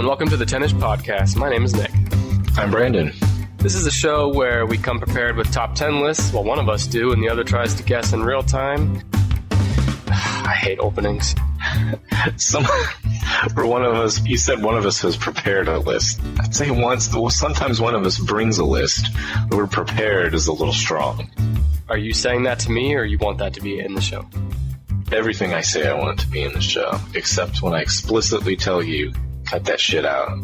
and welcome to the 10ish Podcast. My name is Nick. I'm Brandon. This is a show where we come prepared with top 10 lists. Well, one of us do, and the other tries to guess in real time. I hate openings. For one of us, you said one of us has prepared a list. I'd say sometimes one of us brings a list. The word prepared is a little strong. Are you saying that to me, or you want that to be in the show? Everything I say I want it to be in the show, except when I explicitly tell you, cut that shit out.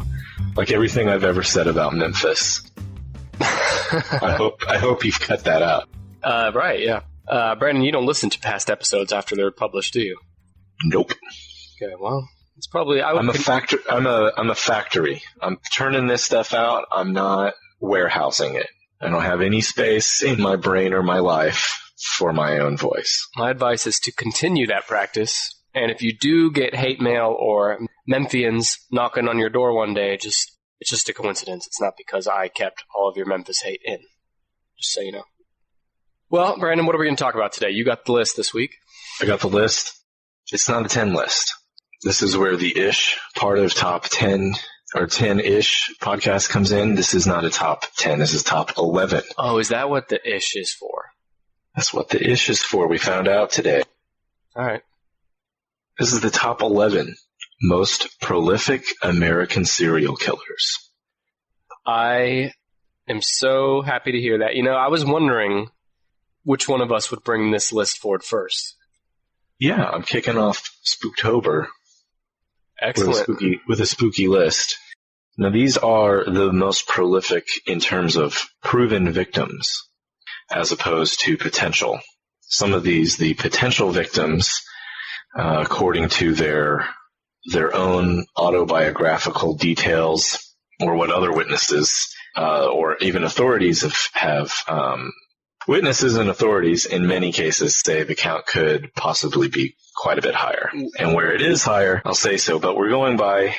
Like everything I've ever said about Memphis. I hope you've cut that out. Right, yeah. Brandon, you don't listen to past episodes after they're published, do you? Nope. Okay, well, it's probably... I'm a factory. I'm turning this stuff out. I'm not warehousing it. I don't have any space in my brain or my life for my own voice. My advice is to continue that practice, and if you do get hate mail or Memphians knocking on your door one day, it's just a coincidence. It's not because I kept all of your Memphis hate in. Just so you know. Well, Brandon, what are we going to talk about today? You got the list this week. I got the list. It's not a 10 list. This is where the ish part of top 10 or 10-ish podcast comes in. This is not a top 10. This is top 11. Oh, is that what the ish is for? That's what the ish is for. We found out today. All right. This is the top 11 most prolific American serial killers. I am so happy to hear that. You know, I was wondering which one of us would bring this list forward first. Yeah, I'm kicking off Spooktober. Excellent. With a spooky list. Now, these are the most prolific in terms of proven victims, as opposed to potential. Some of these, the potential victims, according to their own autobiographical details, or what other witnesses or even authorities have witnesses and authorities in many cases say the count could possibly be quite a bit higher. And where it is higher, I'll say so, but we're going by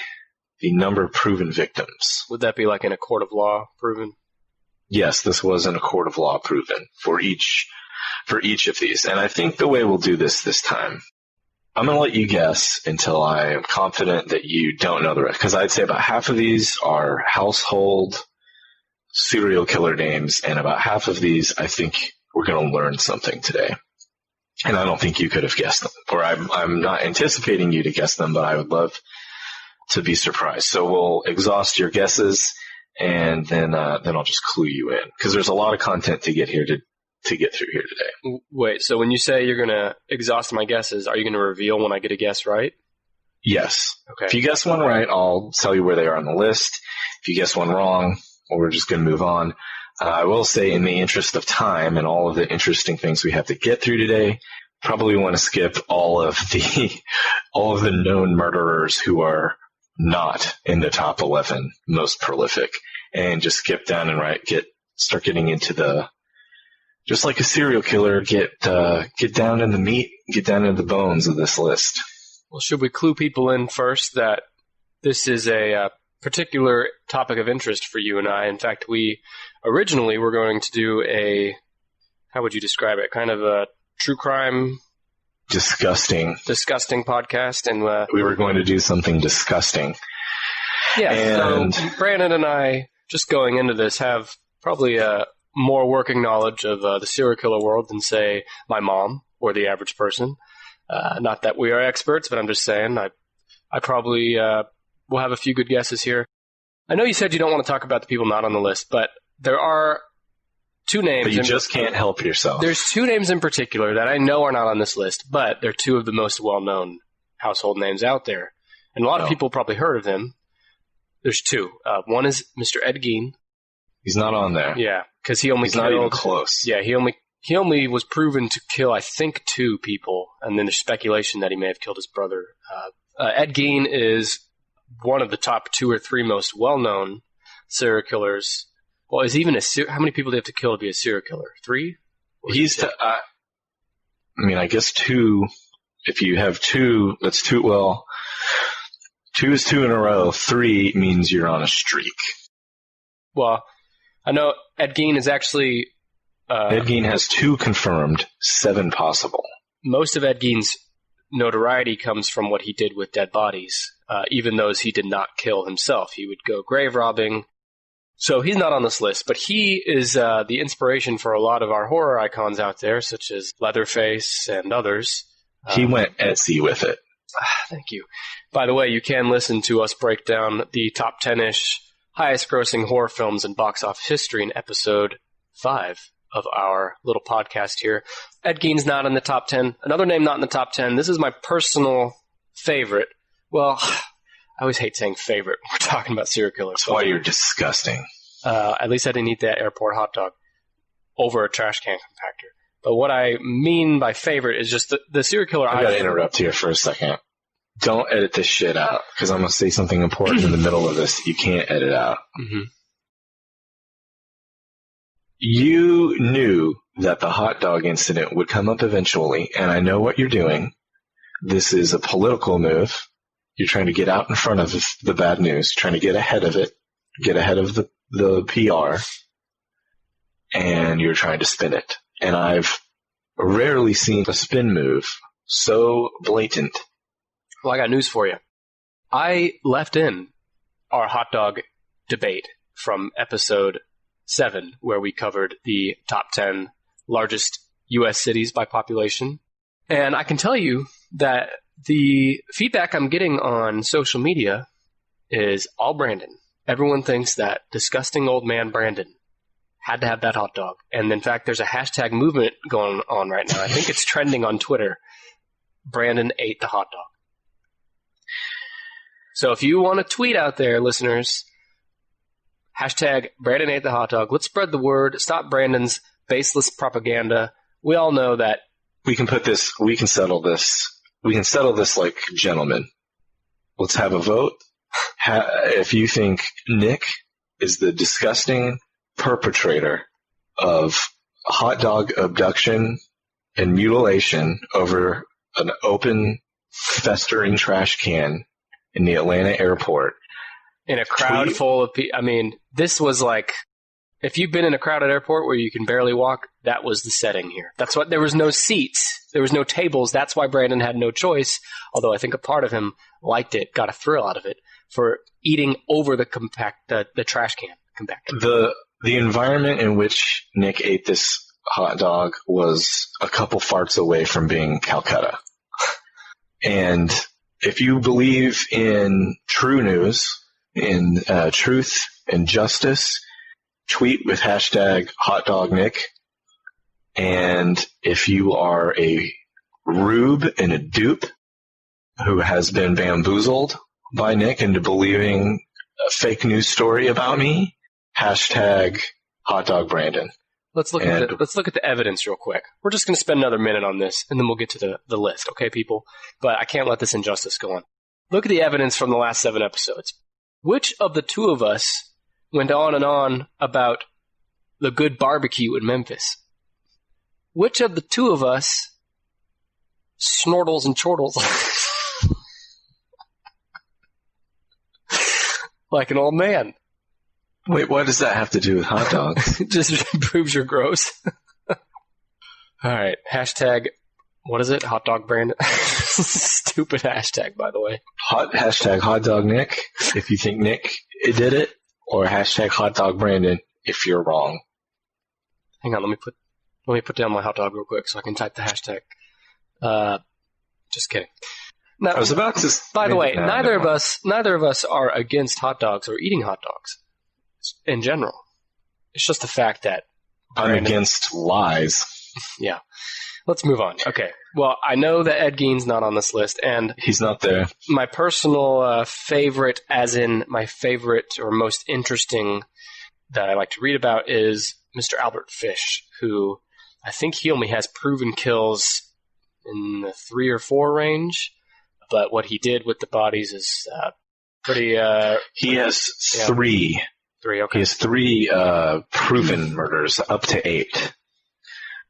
the number of proven victims. Would that be like in a court of law proven? Yes, this was in a court of law proven for each of these. And I think the way we'll do this time, I'm going to let you guess until I am confident that you don't know the rest. Because I'd say about half of these are household serial killer names, and about half of these I think we're going to learn something today. And I don't think you could have guessed them. Or I'm not anticipating you to guess them, but I would love to be surprised. So we'll exhaust your guesses, and then I'll just clue you in. Because there's a lot of content to get here to get through here today. Wait, so when you say you're going to exhaust my guesses, are you going to reveal when I get a guess right? Yes. Okay. If you guess one right, I'll tell you where they are on the list. If you guess one wrong, well, we're just going to move on. I will say, in the interest of time and all of the interesting things we have to get through today, probably want to skip all of the known murderers who are not in the top 11 most prolific, and just skip down and start getting into just like a serial killer, get down in the meat, get down into the bones of this list. Well, should we clue people in first that this is a particular topic of interest for you and I? In fact, we originally were going to do how would you describe it? Kind of a true crime... Disgusting podcast. And we were going to do something disgusting. Yeah, and so Brandon and I, just going into this, have probably a more working knowledge of the serial killer world than, say, my mom or the average person. Not that we are experts, but I'm just saying I probably will have a few good guesses here. I know you said you don't want to talk about the people not on the list, but there are two names. But you just can't help yourself. There's two names in particular that I know are not on this list, but they're two of the most well-known household names out there. And a lot of people probably heard of them. There's two. One is Mr. Ed Gein. He's not on there. Yeah, because he only He's not even close. Yeah, he only was proven to kill, I think, 2 people, and then there's speculation that he may have killed his brother. Ed Gein is one of the top 2 or 3 most well-known serial killers. Well, is even how many people do you have to kill to be a serial killer? 3? I guess 2. If you have 2, that's 2. Well, 2 is 2 in a row. 3 means you're on a streak. Well, I know Ed Gein is actually... Ed Gein has 2 confirmed, 7 possible. Most of Ed Gein's notoriety comes from what he did with dead bodies, even those he did not kill himself. He would go grave robbing. So he's not on this list, but he is the inspiration for a lot of our horror icons out there, such as Leatherface and others. He went Etsy with it. Thank you. By the way, you can listen to us break down the top 10-ish highest-grossing horror films in box office history in episode 5 of our little podcast here. Ed Gein's not in the top 10. Another name not in the top 10. This is my personal favorite. Well, I always hate saying favorite. We're talking about serial killers. That's why you're disgusting. At least I didn't eat that airport hot dog over a trash can compactor. But what I mean by favorite is just the serial killer. I gotta interrupt here for a second. Don't edit this shit out, because I'm gonna say something important in the middle of this you can't edit out. Mm-hmm. You knew that the hot dog incident would come up eventually, and I know what you're doing. This is a political move. You're trying to get out in front of the bad news, trying to get ahead of it, get ahead of the PR, and you're trying to spin it. And I've rarely seen a spin move so blatant. Well, I got news for you. I left in our hot dog debate from episode 7, where we covered the top 10 largest U.S. cities by population. And I can tell you that the feedback I'm getting on social media is all Brandon. Everyone thinks that disgusting old man Brandon had to have that hot dog. And in fact, there's a hashtag movement going on right now. I think it's trending on Twitter. Brandon ate the hot dog. So if you want to tweet out there, listeners, hashtag Brandon ate the hot dog. Let's spread the word. Stop Brandon's baseless propaganda. We all know that. We can settle this like gentlemen. Let's have a vote. If you think Nick is the disgusting perpetrator of hot dog abduction and mutilation over an open, festering trash can in the Atlanta airport. In a crowd full of people. I mean, this was like, if you've been in a crowded airport where you can barely walk, that was the setting here. That's what, there was no seats. There was no tables. That's why Brandon had no choice. Although I think a part of him liked it, got a thrill out of it, for eating over the trash can compactor. The environment in which Nick ate this hot dog was a couple farts away from being Calcutta. And if you believe in true news, in truth and justice, tweet with hashtag hotdognick. And if you are a rube and a dupe who has been bamboozled by Nick into believing a fake news story about me, hashtag hotdogbrandon. Let's look at the evidence real quick. We're just going to spend another minute on this, and then we'll get to the list, okay, people? But I can't let this injustice go on. Look at the evidence from the last 7 episodes. Which of the two of us went on and on about the good barbecue in Memphis? Which of the two of us snortles and chortles like an old man? Wait, what does that have to do with hot dogs? It just proves you're gross. All right. Hashtag, what is it? Hot dog brand. Stupid hashtag, by the way. Hashtag hot dog Nick, if you think Nick did it, or hashtag hot dog Brandon, if you're wrong. Hang on, let me put down my hot dog real quick so I can type the hashtag. Just kidding. Now, I was about to. By the way, neither of us are against hot dogs or eating hot dogs in general. It's just the fact that I'm against lies. Yeah. Let's move on. Okay. Well, I know that Ed Gein's not on this list, and he's not there. My personal favorite, as in my favorite or most interesting that I like to read about, is Mr. Albert Fish, who I think he only has proven kills in the 3 or 4 range, but what he did with the bodies is pretty... he has 3. 3, okay. He has 3 proven murders, up to 8.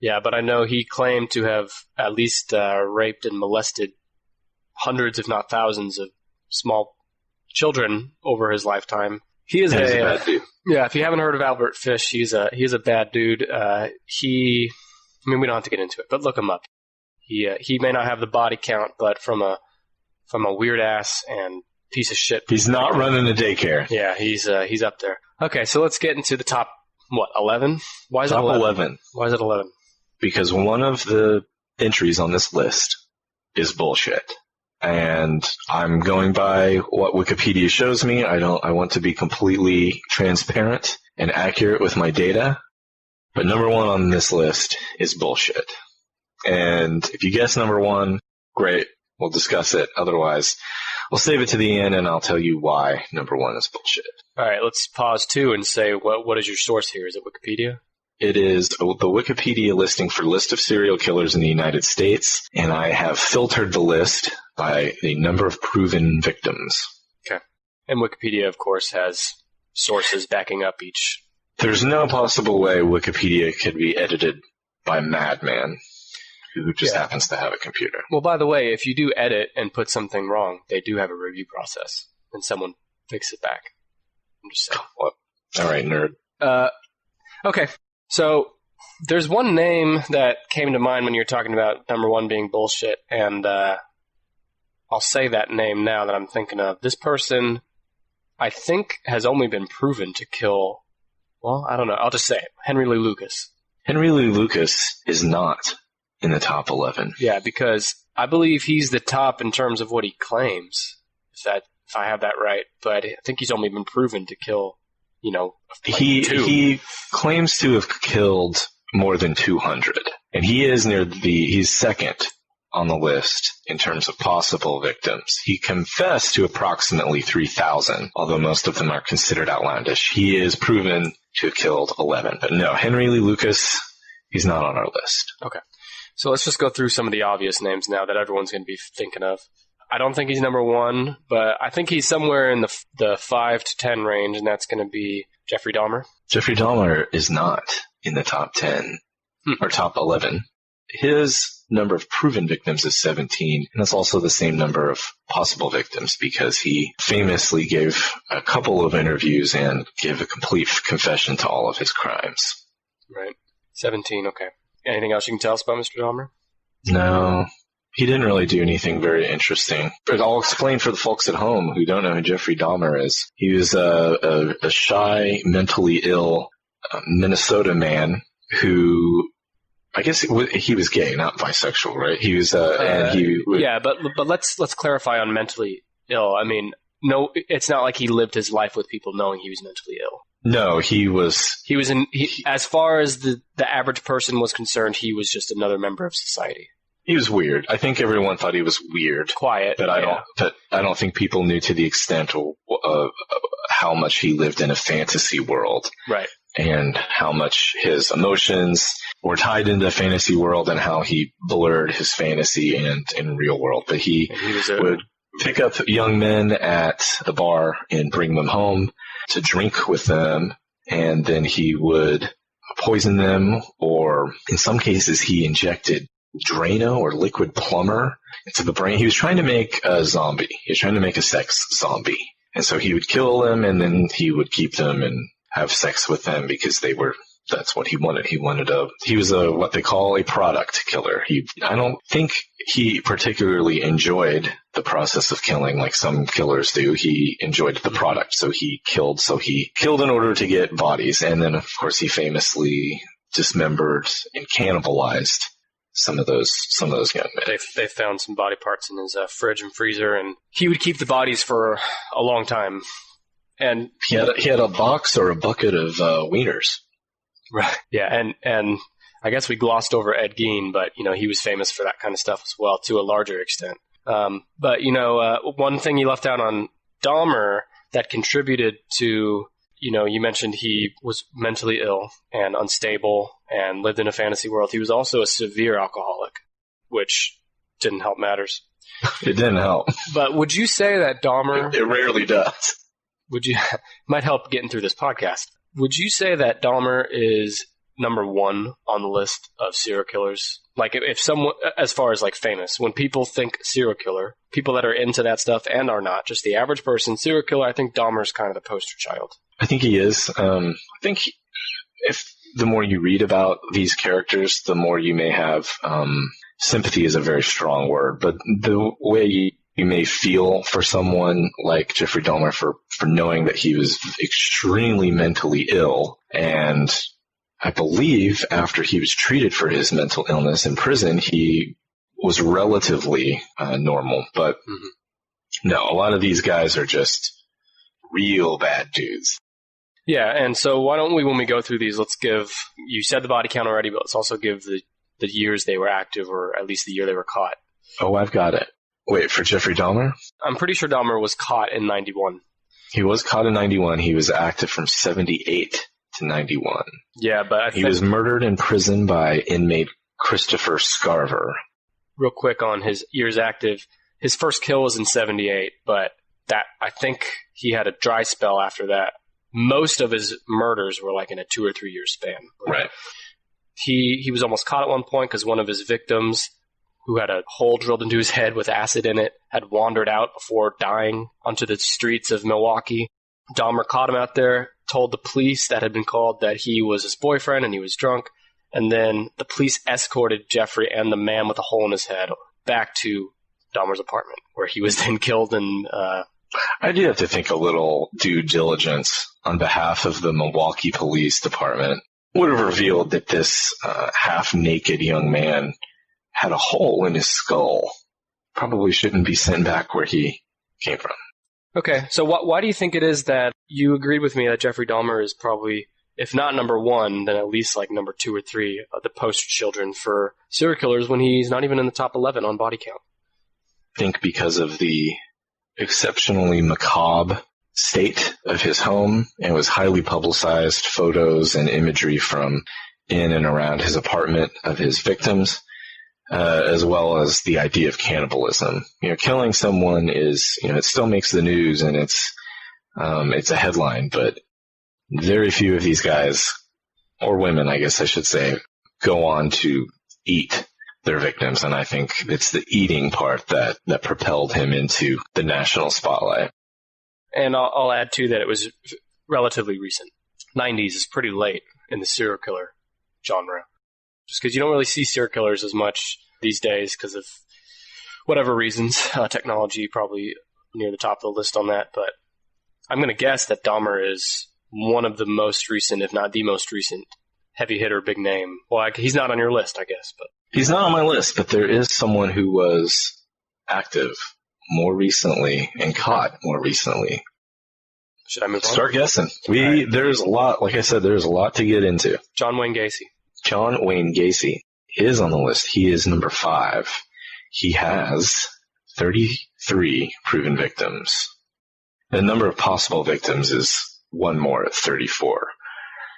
Yeah, but I know he claimed to have at least raped and molested hundreds, if not thousands, of small children over his lifetime. He is a bad dude. Yeah, if you haven't heard of Albert Fish, he's a bad dude. We don't have to get into it, but look him up. He may not have the body count, but from a weird ass and piece of shit. He's not running a daycare. Yeah, he's up there. Okay, so let's get into the top 11? Why is Top it 11? 11. Why is it 11? Because one of the entries on this list is bullshit. And I'm going by what Wikipedia shows me. I want to be completely transparent and accurate with my data. But number 1 on this list is bullshit. And if you guess number 1, great. We'll discuss it. Otherwise, we'll save it to the end and I'll tell you why number 1 is bullshit. All right, let's pause too and say what is your source here? Is it Wikipedia? It is the Wikipedia listing for list of serial killers in the United States, and I have filtered the list by the number of proven victims. Okay. And Wikipedia, of course, has sources backing up each. There's no possible way Wikipedia could be edited by a madman who just happens to have a computer. Well, by the way, if you do edit and put something wrong, they do have a review process, and someone fixes it back. I'm just saying. What? All right, nerd. Okay. So there's one name that came to mind when you were talking about number 1 being bullshit, and I'll say that name now that I'm thinking of. This person, I think, has only been proven to kill, well, I don't know. I'll just say it. Henry Lee Lucas. Henry Lee Lucas is not in the top 11. Yeah, because I believe he's the top in terms of what he claims, if I have that right. But I think he's only been proven to kill, He claims to have killed more than 200, and he's second on the list in terms of possible victims. He confessed to approximately 3,000, although most of them are considered outlandish. He is proven to have killed 11, but no, Henry Lee Lucas, he's not on our list. Okay, so let's just go through some of the obvious names now that everyone's going to be thinking of. I don't think he's number 1, but I think he's somewhere in the 5 to 10 range, and that's going to be Jeffrey Dahmer. Jeffrey Dahmer is not in the top 10 or top 11. His number of proven victims is 17, and that's also the same number of possible victims because he famously gave a couple of interviews and gave a complete confession to all of his crimes. Right. 17, okay. Anything else you can tell us about Mr. Dahmer? No. He didn't really do anything very interesting. But I'll explain for the folks at home who don't know who Jeffrey Dahmer is. He was a shy, mentally ill Minnesota man who, I guess he was gay, not bisexual, right? He was, yeah, but let's clarify on mentally ill. I mean, no, it's not like he lived his life with people knowing he was mentally ill. No, he was as far as the average person was concerned, he was just another member of society. He was weird. I think everyone thought he was weird. Quiet. But I don't think people knew to the extent of how much he lived in a fantasy world. Right. And how much his emotions were tied into the fantasy world and how he blurred his fantasy and in real world. But he would pick up young men at a bar and bring them home to drink with them. And then he would poison them, or in some cases he injected Drano or liquid plumber into the brain. He was trying to make a zombie. He was trying to make a sex zombie. And so he would kill them and then he would keep them and have sex with them because that's what he wanted. He was what they call a product killer. I don't think he particularly enjoyed the process of killing like some killers do. He enjoyed the product. So he killed in order to get bodies. And then of course he famously dismembered and cannibalized some of those young men. They found some body parts in his fridge and freezer, and he would keep the bodies for a long time. And he had a box or a bucket of wieners. Right. Yeah, and I guess we glossed over Ed Gein, but he was famous for that kind of stuff as well, to a larger extent. But one thing you left out on Dahmer that contributed to, you mentioned he was mentally ill and unstable and lived in a fantasy world. He was also a severe alcoholic, which didn't help matters. It didn't help. But would you say that Dahmer... It rarely does. Might help getting through this podcast. Would you say that Dahmer is number 1 on the list of serial killers? Like, if someone, as far as like famous, when people think serial killer, people that are into that stuff and are not, just the average person, serial killer, I think Dahmer's kind of the poster child. I think he is. I think if the more you read about these characters, the more you may have sympathy is a very strong word, but the way you may feel for someone like Jeffrey Dahmer for knowing that he was extremely mentally ill, and I believe after he was treated for his mental illness in prison, he was relatively normal. But no, a lot of these guys are just real bad dudes. Yeah, and so why don't we, when we go through these, let's give, you said the body count already, but let's also give the years they were active, or at least the year they were caught. Oh, I've got it. Wait, for Jeffrey Dahmer? I'm pretty sure Dahmer was caught in 91. He was caught in 91. He was active from 78 to 91. Yeah, but he was murdered in prison by inmate Christopher Scarver. Real quick on his years active, his first kill was in 78, but that, I think he had a dry spell after that. Most of his murders were like in a 2 or 3 year span. Right. He was almost caught at one point because one of his victims, who had a hole drilled into his head with acid in it, had wandered out before dying onto the streets of Milwaukee. Dahmer caught him out there, told the police that had been called that he was his boyfriend and he was drunk, and then the police escorted Jeffrey and the man with the hole in his head back to Dahmer's apartment, where he was then killed. And I do have to think a little due diligence on behalf of the Milwaukee Police Department would have revealed that this half-naked young man had a hole in his skull. Probably shouldn't be sent back where he came from. Okay, so why do you think it is that you agreed with me that Jeffrey Dahmer is probably, if not number one, then at least like number 2 or 3 of the poster children for serial killers when he's not even in the top 11 on body count? I think because of the exceptionally macabre state of his home, and was highly publicized photos and imagery from in and around his apartment of his victims, as well as the idea of cannibalism. Killing someone is, it still makes the news and it's a headline, but very few of these guys, or women, I guess I should say, go on to eat their victims. And I think it's the eating part that propelled him into the national spotlight. And I'll add, too, that it was relatively recent. 90s is pretty late in the serial killer genre. Just because you don't really see serial killers as much these days because of whatever reasons. Technology probably near the top of the list on that. But I'm going to guess that Dahmer is one of the most recent, if not the most recent, heavy hitter, big name. Well, he's not on your list, I guess. But he's not on my list, but there is someone who was active more recently and caught more recently. Should I move on? Start guessing. There's a lot, like I said, there's a lot to get into. John Wayne Gacy. John Wayne Gacy is on the list. He is number 5. He has 33 proven victims. The number of possible victims is one more at 34.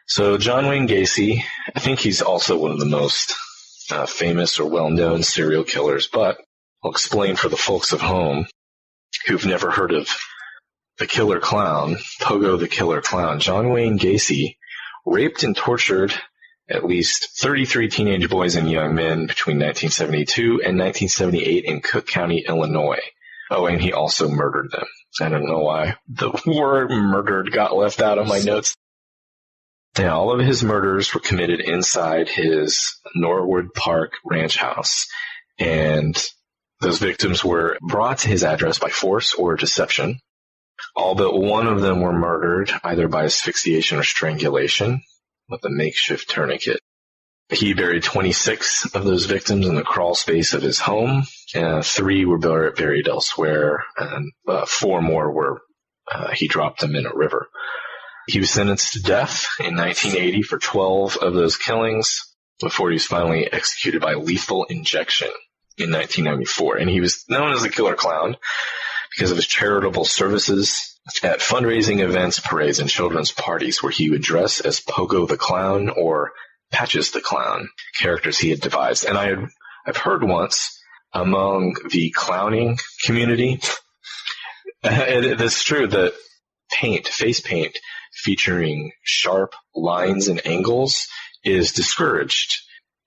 So John Wayne Gacy, I think he's also one of the most famous or well-known serial killers, but I'll explain for the folks at home who've never heard of the Killer Clown, Pogo the Killer Clown. John Wayne Gacy raped and tortured at least 33 teenage boys and young men between 1972 and 1978 in Cook County, Illinois. Oh, and he also murdered them. I don't know why the word murdered got left out of my notes. Now, all of his murders were committed inside his Norwood Park ranch house, and those victims were brought to his address by force or deception. All but one of them were murdered either by asphyxiation or strangulation with a makeshift tourniquet. He buried 26 of those victims in the crawl space of his home. 3 were buried elsewhere, and 4 more were he dropped them in a river. He was sentenced to death in 1980 for 12 of those killings before he was finally executed by lethal injection in 1994. And he was known as the Killer Clown because of his charitable services at fundraising events, parades, and children's parties, where he would dress as Pogo the Clown or Patches the Clown, characters he had devised. And I've heard once among the clowning community, it's true that face paint featuring sharp lines and angles is discouraged.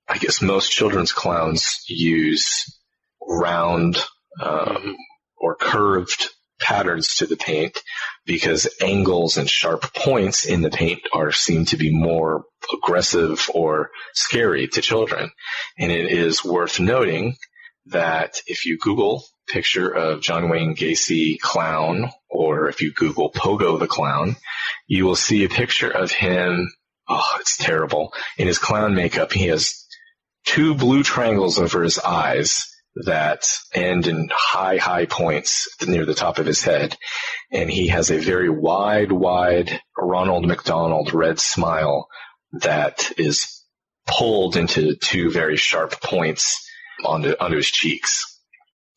I guess most children's clowns use round or curved patterns to the paint because angles and sharp points in the paint seem to be more aggressive or scary to children. And it is worth noting that if you Google picture of John Wayne Gacy clown, or if you Google Pogo the clown, you will see a picture of him. Oh, it's terrible. In his clown makeup, he has 2 blue triangles over his eyes that end in high points near the top of his head. And he has a very wide Ronald McDonald red smile that is pulled into 2 very sharp points onto his cheeks.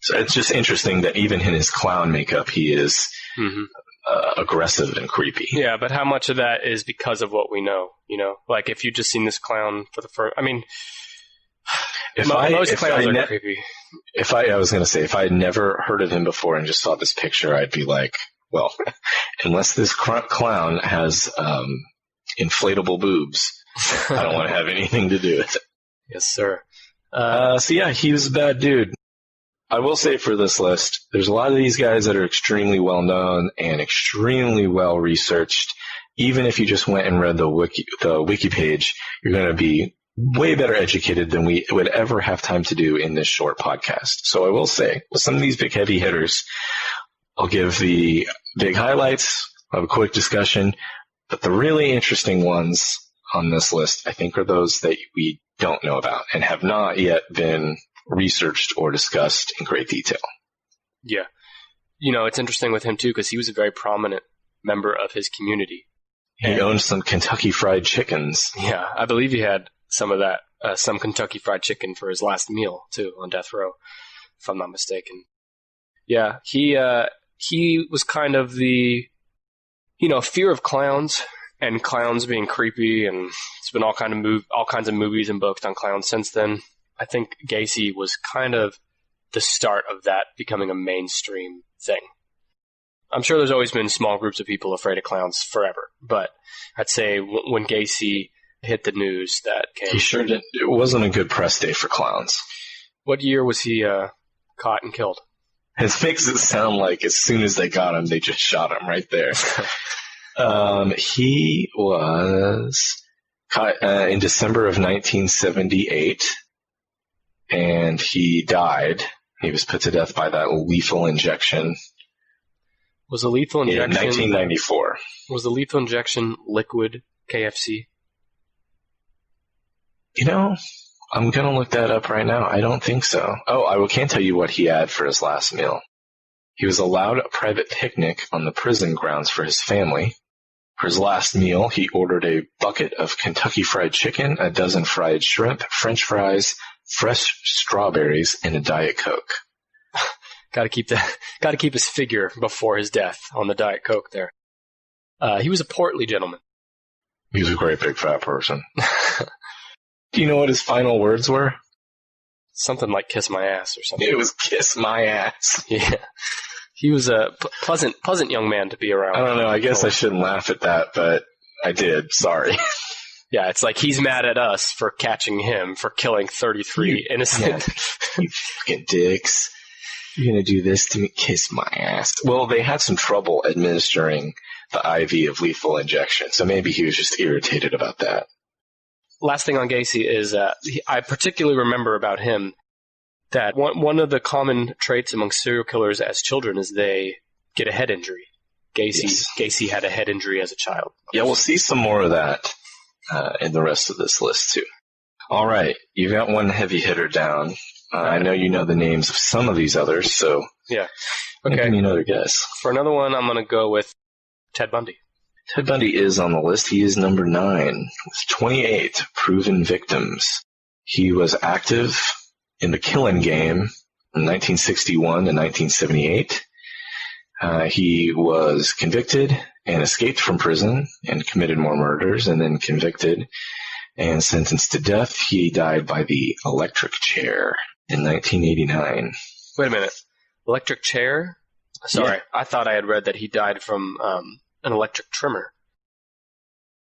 So it's just interesting that even in his clown makeup, he is aggressive and creepy. Yeah, but how much of that is because of what we know? Like if you just seen this clown for the first, I mean, most clowns are creepy. I was going to say, if I had never heard of him before and just saw this picture, I'd be like, well, unless this clown has inflatable boobs, I don't want to have anything to do with it. Yes, sir. So yeah, he was a bad dude. I will say for this list, there's a lot of these guys that are extremely well known and extremely well researched. Even if you just went and read the wiki page, you're going to be way better educated than we would ever have time to do in this short podcast. So I will say, with some of these big heavy hitters, I'll give the big highlights, I'll have a quick discussion, but the really interesting ones on this list, I think, are those that we don't know about and have not yet been researched or discussed in great detail. Yeah. It's interesting with him, too, because he was a very prominent member of his community. He owned some Kentucky Fried Chickens. Yeah, I believe he had some of that, some Kentucky Fried Chicken for his last meal, too, on death row, if I'm not mistaken. Yeah, he was kind of the, fear of clowns and clowns being creepy, and it's been all kinds of movies and books on clowns since then. I think Gacy was kind of the start of that becoming a mainstream thing. I'm sure there's always been small groups of people afraid of clowns forever, but I'd say when Gacy hit the news, that came. He sure did. It wasn't a good press day for clowns. What year was he caught and killed? It makes it sound like as soon as they got him, they just shot him right there. He was caught in December of 1978, and he died. He was put to death by that lethal injection. Was the lethal injection... In 1994. Was the lethal injection liquid KFC? I'm going to look that up right now. I don't think so. Oh, I can tell you what he had for his last meal. He was allowed a private picnic on the prison grounds for his family. For his last meal, he ordered a bucket of Kentucky Fried Chicken, a dozen fried shrimp, French fries, fresh strawberries, and a Diet Coke. Got to keep his figure before his death on the Diet Coke there. He was a portly gentleman. He was a great big fat person. Do you know what his final words were? Something like "kiss my ass" or something. It was "kiss my ass." Yeah. He was a pleasant young man to be around. I don't know. I guess I shouldn't laugh at that, but I did. Sorry. Yeah, it's like he's mad at us for catching him for killing 33 innocent. Yeah, you fucking dicks. You're going to do this to me? Kiss my ass. Well, they had some trouble administering the IV of lethal injection, so maybe he was just irritated about that. Last thing on Gacy is I particularly remember about him that one of the common traits among serial killers as children is they get a head injury. Gacy had a head injury as a child. Yeah, we'll see some more of that in the rest of this list, too. All right, you got one heavy hitter down. I know you know the names of some of these others, so yeah. Okay. Give me another guess. For another one, I'm going to go with Ted Bundy. Ted Bundy is on the list. He is number 9 with 28 proven victims. He was active in the killing game in 1961 and 1978. He was convicted and escaped from prison and committed more murders, and then convicted and sentenced to death. He died by the electric chair in 1989. Wait a minute. Electric chair? Sorry, yeah. I thought I had read that he died from an electric trimmer.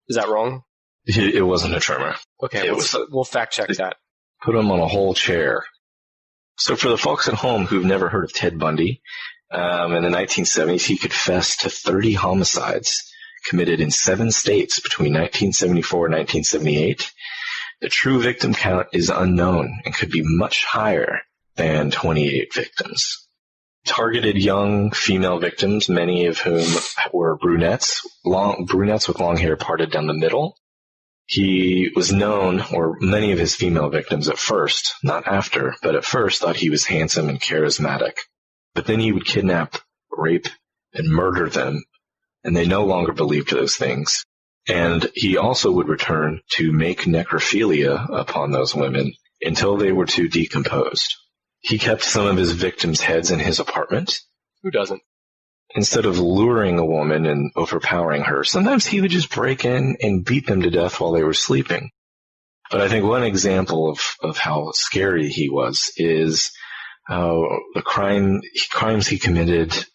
Is that wrong? It wasn't a trimmer. Okay, we'll fact check that. Put him on a whole chair. So for the folks at home who've never heard of Ted Bundy, In the 1970s, he confessed to 30 homicides committed in 7 states between 1974 and 1978. The true victim count is unknown and could be much higher than 28 victims. Targeted young female victims, many of whom were brunettes with long hair parted down the middle. He was known, or many of his female victims at first, not after, but at first thought he was handsome and charismatic. But then he would kidnap, rape, and murder them, and they no longer believed those things. And he also would return to make necrophilia upon those women until they were too decomposed. He kept some of his victims' heads in his apartment. Who doesn't? Instead of luring a woman and overpowering her, sometimes he would just break in and beat them to death while they were sleeping. But I think one example of how scary he was is the crimes he committed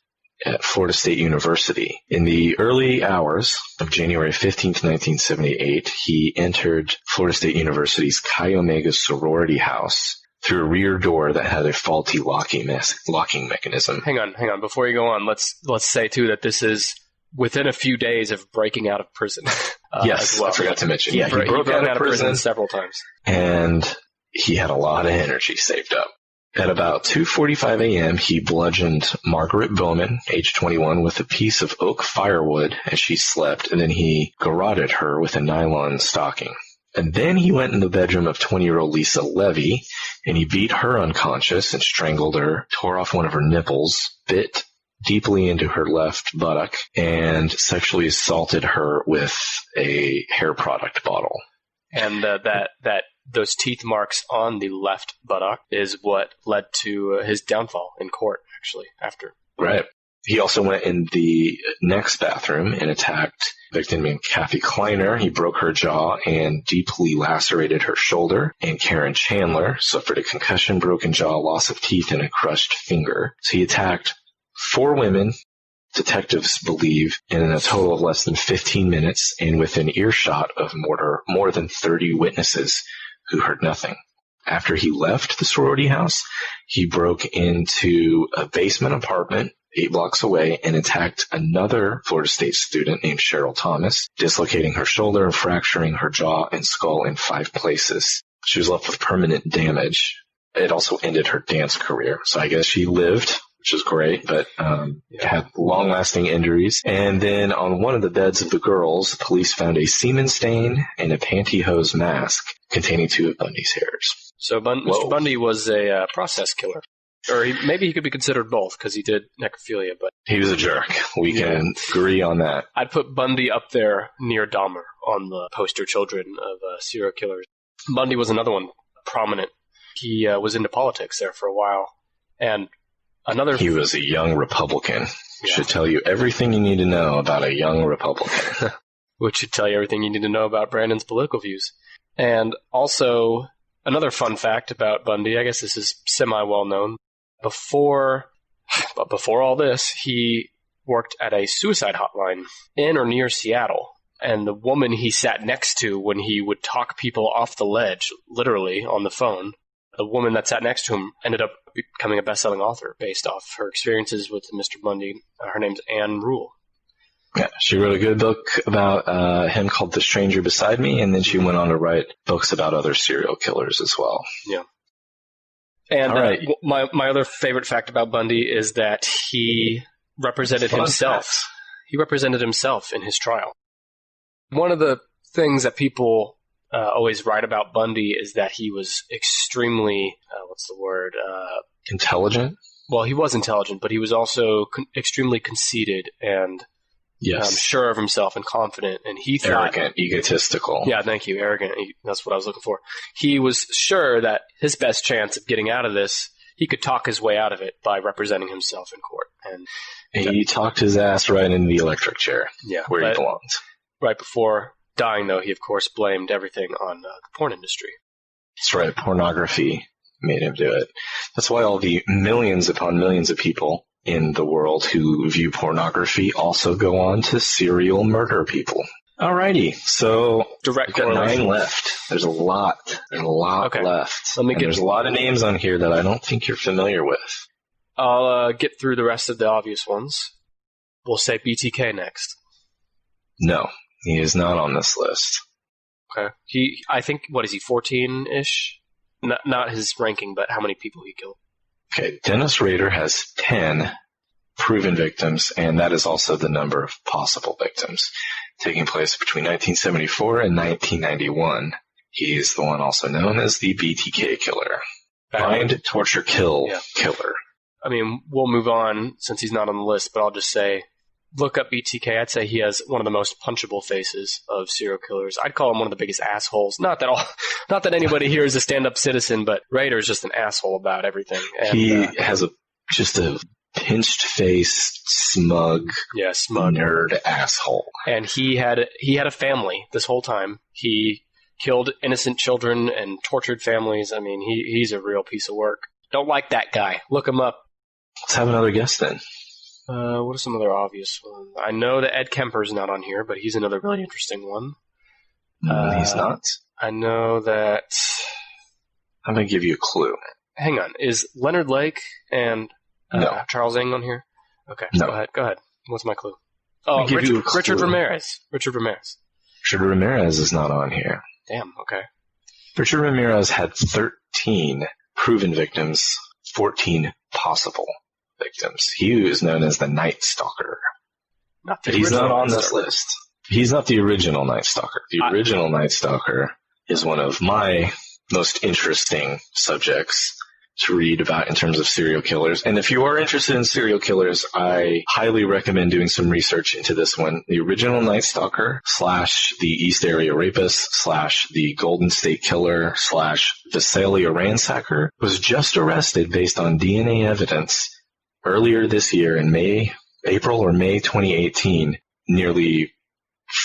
at Florida State University. In the early hours of January 15th, 1978, he entered Florida State University's Chi Omega sorority house through a rear door that had a faulty locking mechanism. Hang on. Before you go on, let's say, too, that this is within a few days of breaking out of prison. Yes, I forgot to mention. He broke out of prison several times. And he had a lot of energy saved up. At about 2:45 a.m., he bludgeoned Margaret Bowman, age 21, with a piece of oak firewood as she slept, and then he garroted her with a nylon stocking. And then he went in the bedroom of 20-year-old Lisa Levy, and he beat her unconscious and strangled her, tore off one of her nipples, bit deeply into her left buttock, and sexually assaulted her with a hair product bottle. And those teeth marks on the left buttock is what led to his downfall in court, actually, after. Right. He also went in the next bathroom and attacked a victim named Kathy Kleiner. He broke her jaw and deeply lacerated her shoulder. And Karen Chandler suffered a concussion, broken jaw, loss of teeth, and a crushed finger. So he attacked 4 women, detectives believe, in a total of less than 15 minutes and within earshot of more than 30 witnesses who heard nothing. After he left the sorority house, he broke into a basement apartment 8 blocks away and attacked another Florida State student named Cheryl Thomas, dislocating her shoulder and fracturing her jaw and skull in 5 places. She was left with permanent damage. It also ended her dance career. So I guess she lived, which is great, but had long-lasting injuries. And then on one of the beds of the girls, police found a semen stain and a pantyhose mask containing 2 of Bundy's hairs. So Mr. Bundy was a process killer. Or maybe he could be considered both, because he did necrophilia, but... He was a jerk. We can agree on that. I'd put Bundy up there near Dahmer on the poster children of serial killers. Bundy was another one, prominent. He was into politics there for a while. And he was a young Republican. Should tell you everything you need to know about a young Republican. Which should tell you everything you need to know about Brandon's political views. And also, another fun fact about Bundy, I guess this is semi-well-known. Before all this, he worked at a suicide hotline in or near Seattle. And the woman he sat next to when he would talk people off the ledge, literally, on the phone, the woman that sat next to him ended up becoming a best-selling author based off her experiences with Mr. Bundy. Her name's Anne Rule. Yeah, she wrote a good book about him called The Stranger Beside Me, and then she went on to write books about other serial killers as well. Yeah. And my other favorite fact about Bundy is that he represented himself. Facts. He represented himself in his trial. One of the things that people always write about Bundy is that he was extremely, intelligent? Well, he was intelligent, but he was also extremely conceited and sure of himself and confident. And he thought... Arrogant, egotistical. Yeah, thank you. Arrogant. That's what I was looking for. He was sure that his best chance of getting out of this, he could talk his way out of it by representing himself in court. And he talked his ass right into the electric chair, where he belonged. Right before dying, though, he, of course, blamed everything on the porn industry. That's right. Pornography made him do it. That's why all the millions upon millions of people in the world who view pornography also go on to serial murder people. Alrighty, so direct we've got 9 left. There's a lot left. There's a lot of names on here that I don't think you're familiar with. I'll get through the rest of the obvious ones. We'll say BTK next. No, he is not on this list. Okay. I think, what is he, 14-ish? Not his ranking, but how many people he killed. Okay, Dennis Rader has 10 proven victims, and that is also the number of possible victims, taking place between 1974 and 1991. He is the one also known as the BTK killer. Find, torture, kill killer. I mean, we'll move on since he's not on the list, but I'll just say, look up BTK. I'd say he has one of the most punchable faces of serial killers. I'd call him one of the biggest assholes. Not that anybody here is a stand-up citizen, but Rader's just an asshole about everything. And, he has just a pinched face, smug nerd asshole. And he had a family this whole time. He killed innocent children and tortured families. I mean, he's a real piece of work. Don't like that guy. Look him up. Let's have another guess then. What are some other obvious ones? I know that Ed Kemper's not on here, but he's another really interesting one. He's not. I know that... I'm going to give you a clue. Hang on. Is Leonard Lake and no. Charles Ng on here? Okay, no. Go ahead. What's my clue? Oh, Richard Ramirez. Richard Ramirez is not on here. Damn, okay. Richard Ramirez had 13 proven victims, 14 possible victims. He is known as the Night Stalker. He's not on this list. He's not the original Night Stalker. The original Night Stalker is one of my most interesting subjects to read about in terms of serial killers. And if you are interested in serial killers, I highly recommend doing some research into this one. The original Night Stalker / the East Area Rapist / the Golden State Killer / Visalia Ransacker was just arrested based on DNA evidence earlier this year in April or May 2018, nearly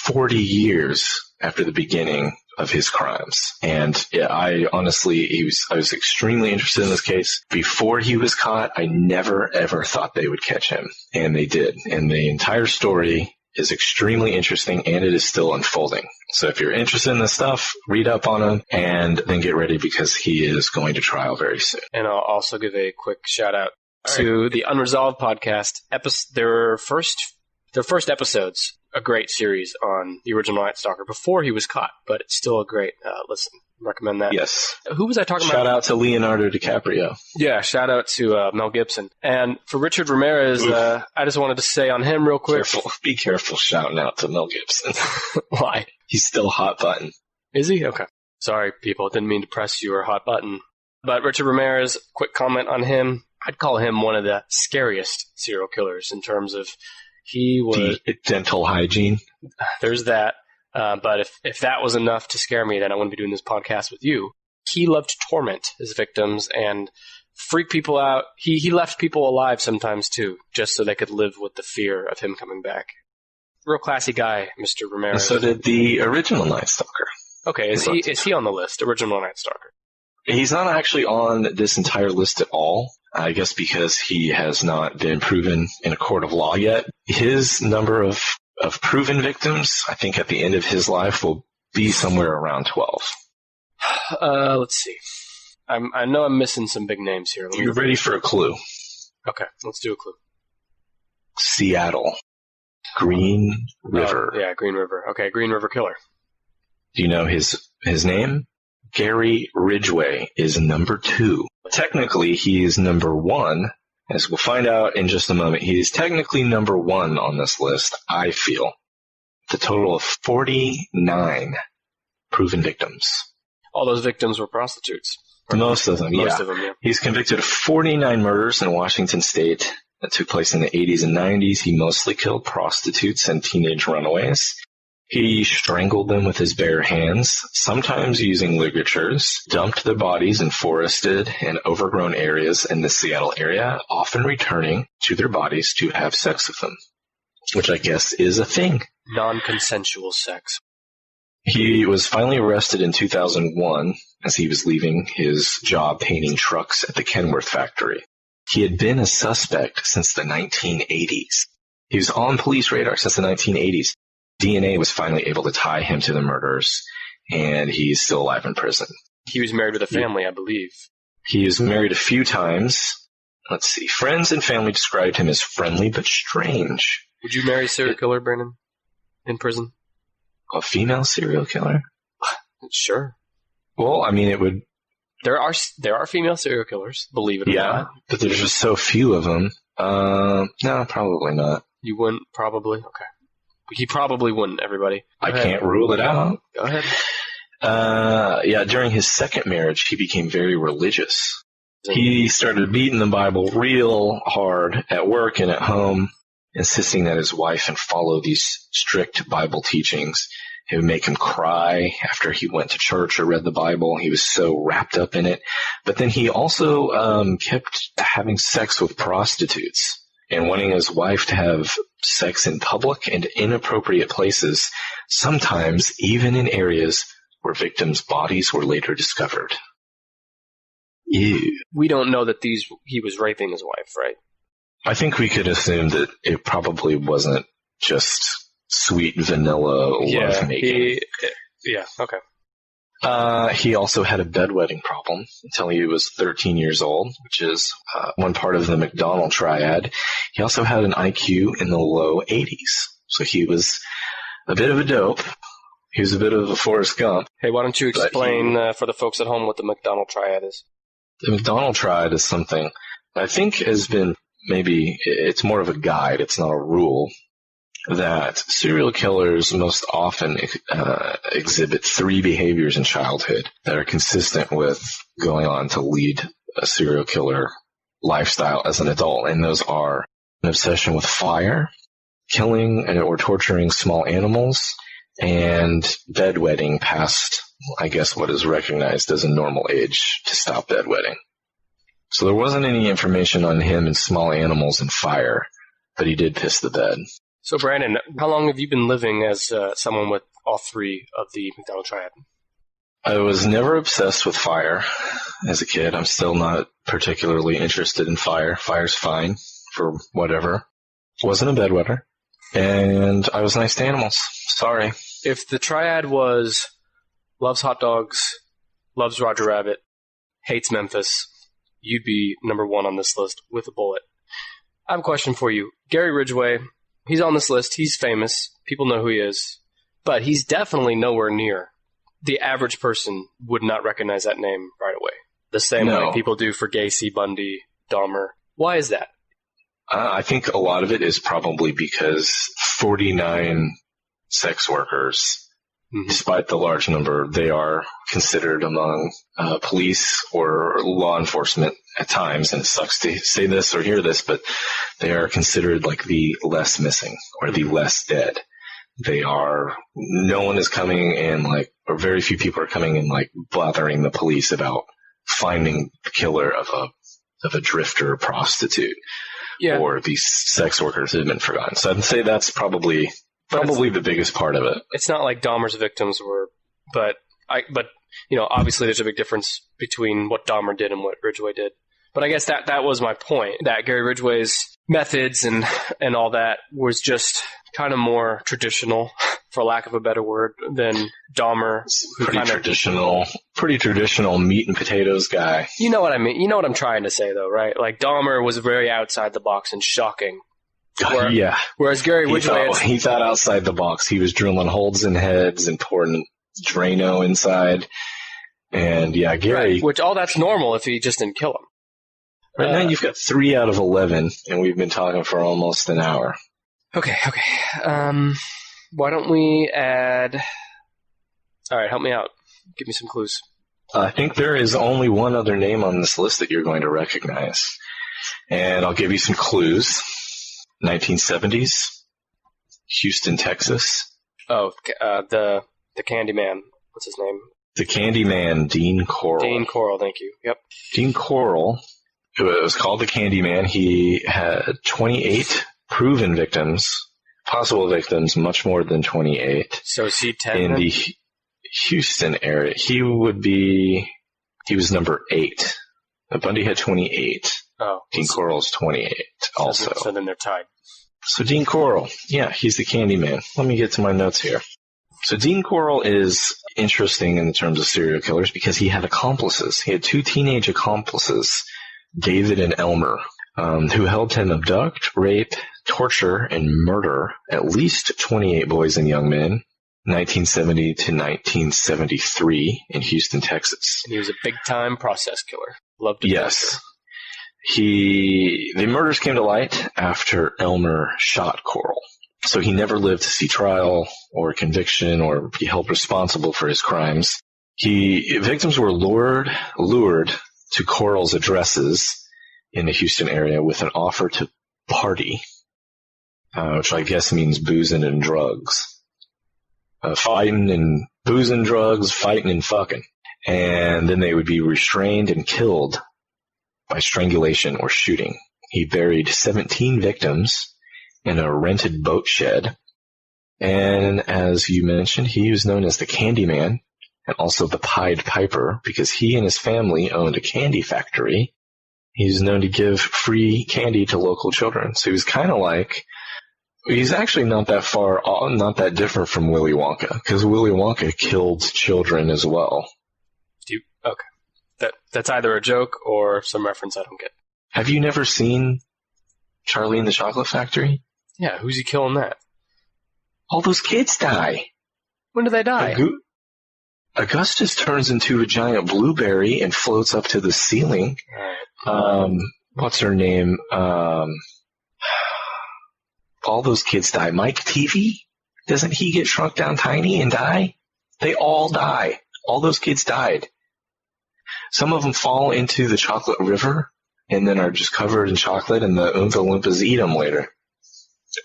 40 years after the beginning of his crimes. And I was extremely interested in this case. Before he was caught, I never ever thought they would catch him. And they did. And the entire story is extremely interesting, and it is still unfolding. So if you're interested in this stuff, read up on him and then get ready, because he is going to trial very soon. And I'll also give a quick shout out to the Unresolved podcast. Their first episodes, a great series on the original Night Stalker before he was caught, but it's still a great listen. Recommend that. Yes. Who was I talking about? Shout out to Leonardo DiCaprio. Yeah, shout out to Mel Gibson. And for Richard Ramirez, I just wanted to say on him real quick. Be careful shouting out to Mel Gibson. Why? He's still hot button. Is he? Okay. Sorry, people. Didn't mean to press your hot button. But Richard Ramirez, quick comment on him. I'd call him one of the scariest serial killers in terms of he was... The dental hygiene. There's that. But if that was enough to scare me, then I wouldn't be doing this podcast with you. He loved to torment his victims and freak people out. He left people alive sometimes, too, just so they could live with the fear of him coming back. Real classy guy, Mr. Ramirez. And so did the original Night Stalker. Okay, is he on the list, original Night Stalker? He's not actually on this entire list at all. I guess because he has not been proven in a court of law yet. His number of proven victims, I think at the end of his life, will be somewhere around 12. Let's see. I know I'm missing some big names here. You're ready for a clue. Okay, let's do a clue. Seattle. Green River. Yeah, Green River. Okay, Green River Killer. Do you know his name? Gary Ridgway is number 2. Technically, he is number 1. As we'll find out in just a moment, he is technically number 1 on this list, I feel. The total of 49 proven victims. All those victims were prostitutes. Most of them, yeah. Yeah. He's convicted of 49 murders in Washington state that took place in the 80s and 90s. He mostly killed prostitutes and teenage runaways. He strangled them with his bare hands, sometimes using ligatures, dumped their bodies in forested and overgrown areas in the Seattle area, often returning to their bodies to have sex with them, which I guess is a thing. Non-consensual sex. He was finally arrested in 2001 as he was leaving his job painting trucks at the Kenworth factory. He had been a suspect since the 1980s. He was on police radar since the 1980s. DNA was finally able to tie him to the murders, and he's still alive in prison. He was married with a family, I believe. He was married a few times. Let's see. Friends and family described him as friendly but strange. Would you marry a serial killer, Brandon? In prison? A female serial killer? Sure. Well, I mean, it would... There are female serial killers, believe it or not. Yeah, but there's just so few of them. No, probably not. You wouldn't, probably? Okay. He probably wouldn't, everybody. I can't rule it out. Go ahead. Yeah, during his second marriage, he became very religious. He started beating the Bible real hard at work and at home, insisting that his wife and follow these strict Bible teachings. It would make him cry after he went to church or read the Bible. He was so wrapped up in it. But then he also kept having sex with prostitutes and wanting his wife to have sex in public and inappropriate places, sometimes even in areas where victims' bodies were later discovered. Ew. We don't know that he was raping his wife, right? I think we could assume that it probably wasn't just sweet vanilla lovemaking. Okay. He also had a bedwetting problem until he was 13 years old, which is one part of the McDonald triad. He also had an IQ in the low 80s, so he was a bit of a dope. He was a bit of a Forrest Gump. Hey, why don't you explain for the folks at home what the McDonald triad is? The McDonald triad is something I think has been it's more of a guide, it's not a rule, that serial killers most often exhibit 3 behaviors in childhood that are consistent with going on to lead a serial killer lifestyle as an adult. And those are an obsession with fire, killing or torturing small animals, and bedwetting past, I guess, what is recognized as a normal age to stop bedwetting. So there wasn't any information on him and small animals and fire, but he did piss the bed. So, Brandon, how long have you been living as someone with all 3 of the McDonald triad? I was never obsessed with fire as a kid. I'm still not particularly interested in fire. Fire's fine for whatever. Wasn't a bedwetter. And I was nice to animals. Sorry. If the triad was loves hot dogs, loves Roger Rabbit, hates Memphis, you'd be number 1 on this list with a bullet. I have a question for you. Gary Ridgway, he's on this list. He's famous. People know who he is. But he's definitely nowhere near. The average person would not recognize that name right away. The same way people do for Gacy, Bundy, Dahmer. Why is that? I think a lot of it is probably because 49 sex workers, despite the large number, they are considered among police or law enforcement at times, and it sucks to say this or hear this, but they are considered like the less missing or the less dead. No one is coming in or very few people are coming in bothering the police about finding the killer of a drifter prostitute. Yeah. Or these sex workers have been forgotten. So I'd say that's probably the biggest part of it. It's not like Dahmer's victims were, but obviously there's a big difference between what Dahmer did and what Ridgway did. But I guess that was my point, that Gary Ridgway's methods and all that was just kind of more traditional, for lack of a better word, than Dahmer. Pretty traditional meat and potatoes guy. You know what I mean? You know what I'm trying to say, though, right? Like, Dahmer was very outside the box and shocking. Yeah. Whereas Gary Ridgway... He thought outside the box. He was drilling holes in heads and pouring Drano inside. And, yeah, Gary... Right, which all that's normal if he just didn't kill him. Right now you've got 3 out of 11, and we've been talking for almost an hour. Okay. Why don't we add... All right, help me out. Give me some clues. I think there is only one other name on this list that you're going to recognize. And I'll give you some clues. 1970s, Houston, Texas. Oh, the Candyman. What's his name? The Candyman, Dean Corll. Dean Corll, thank you. Yep. Dean Corll, it was called the Candyman. He had 28 proven victims, possible victims, much more than 28. So is he 10? In the Houston area. He was number 8. Bundy had 28. Oh. Dean Corll's 28 also. So then they're tied. So Dean Corll, yeah, he's the Candyman. Let me get to my notes here. So Dean Corll is interesting in terms of serial killers because he had accomplices. He had 2 teenage accomplices, David and Elmer. who helped him abduct, rape, torture, and murder at least 28 boys and young men, 1970 to 1973 in Houston, Texas. And he was a big-time process killer. Loved it. Yes. The murders came to light after Elmer shot Coral. So he never lived to see trial or conviction or be held responsible for his crimes. Victims were lured to Coral's addresses in the Houston area with an offer to party, which I guess means boozing and drugs. Fighting and boozing, drugs, fighting and fucking. And then they would be restrained and killed by strangulation or shooting. He buried 17 victims in a rented boat shed. And as you mentioned, he was known as the Candyman and also the Pied Piper because he and his family owned a candy factory. He was known to give free candy to local children. So he was kind of like, he's actually not that different from Willy Wonka because Willy Wonka killed children as well. Okay. That's either a joke or some reference I don't get. Have you never seen Charlie and the Chocolate Factory? Yeah, who's he killing that? All those kids die. When do they die? Augustus turns into a giant blueberry and floats up to the ceiling. What's her name? All those kids die. Mike TV? Doesn't he get shrunk down tiny and die? They all die. All those kids died. Some of them fall into the chocolate river and then are just covered in chocolate, and the Oompa Loompas eat them later.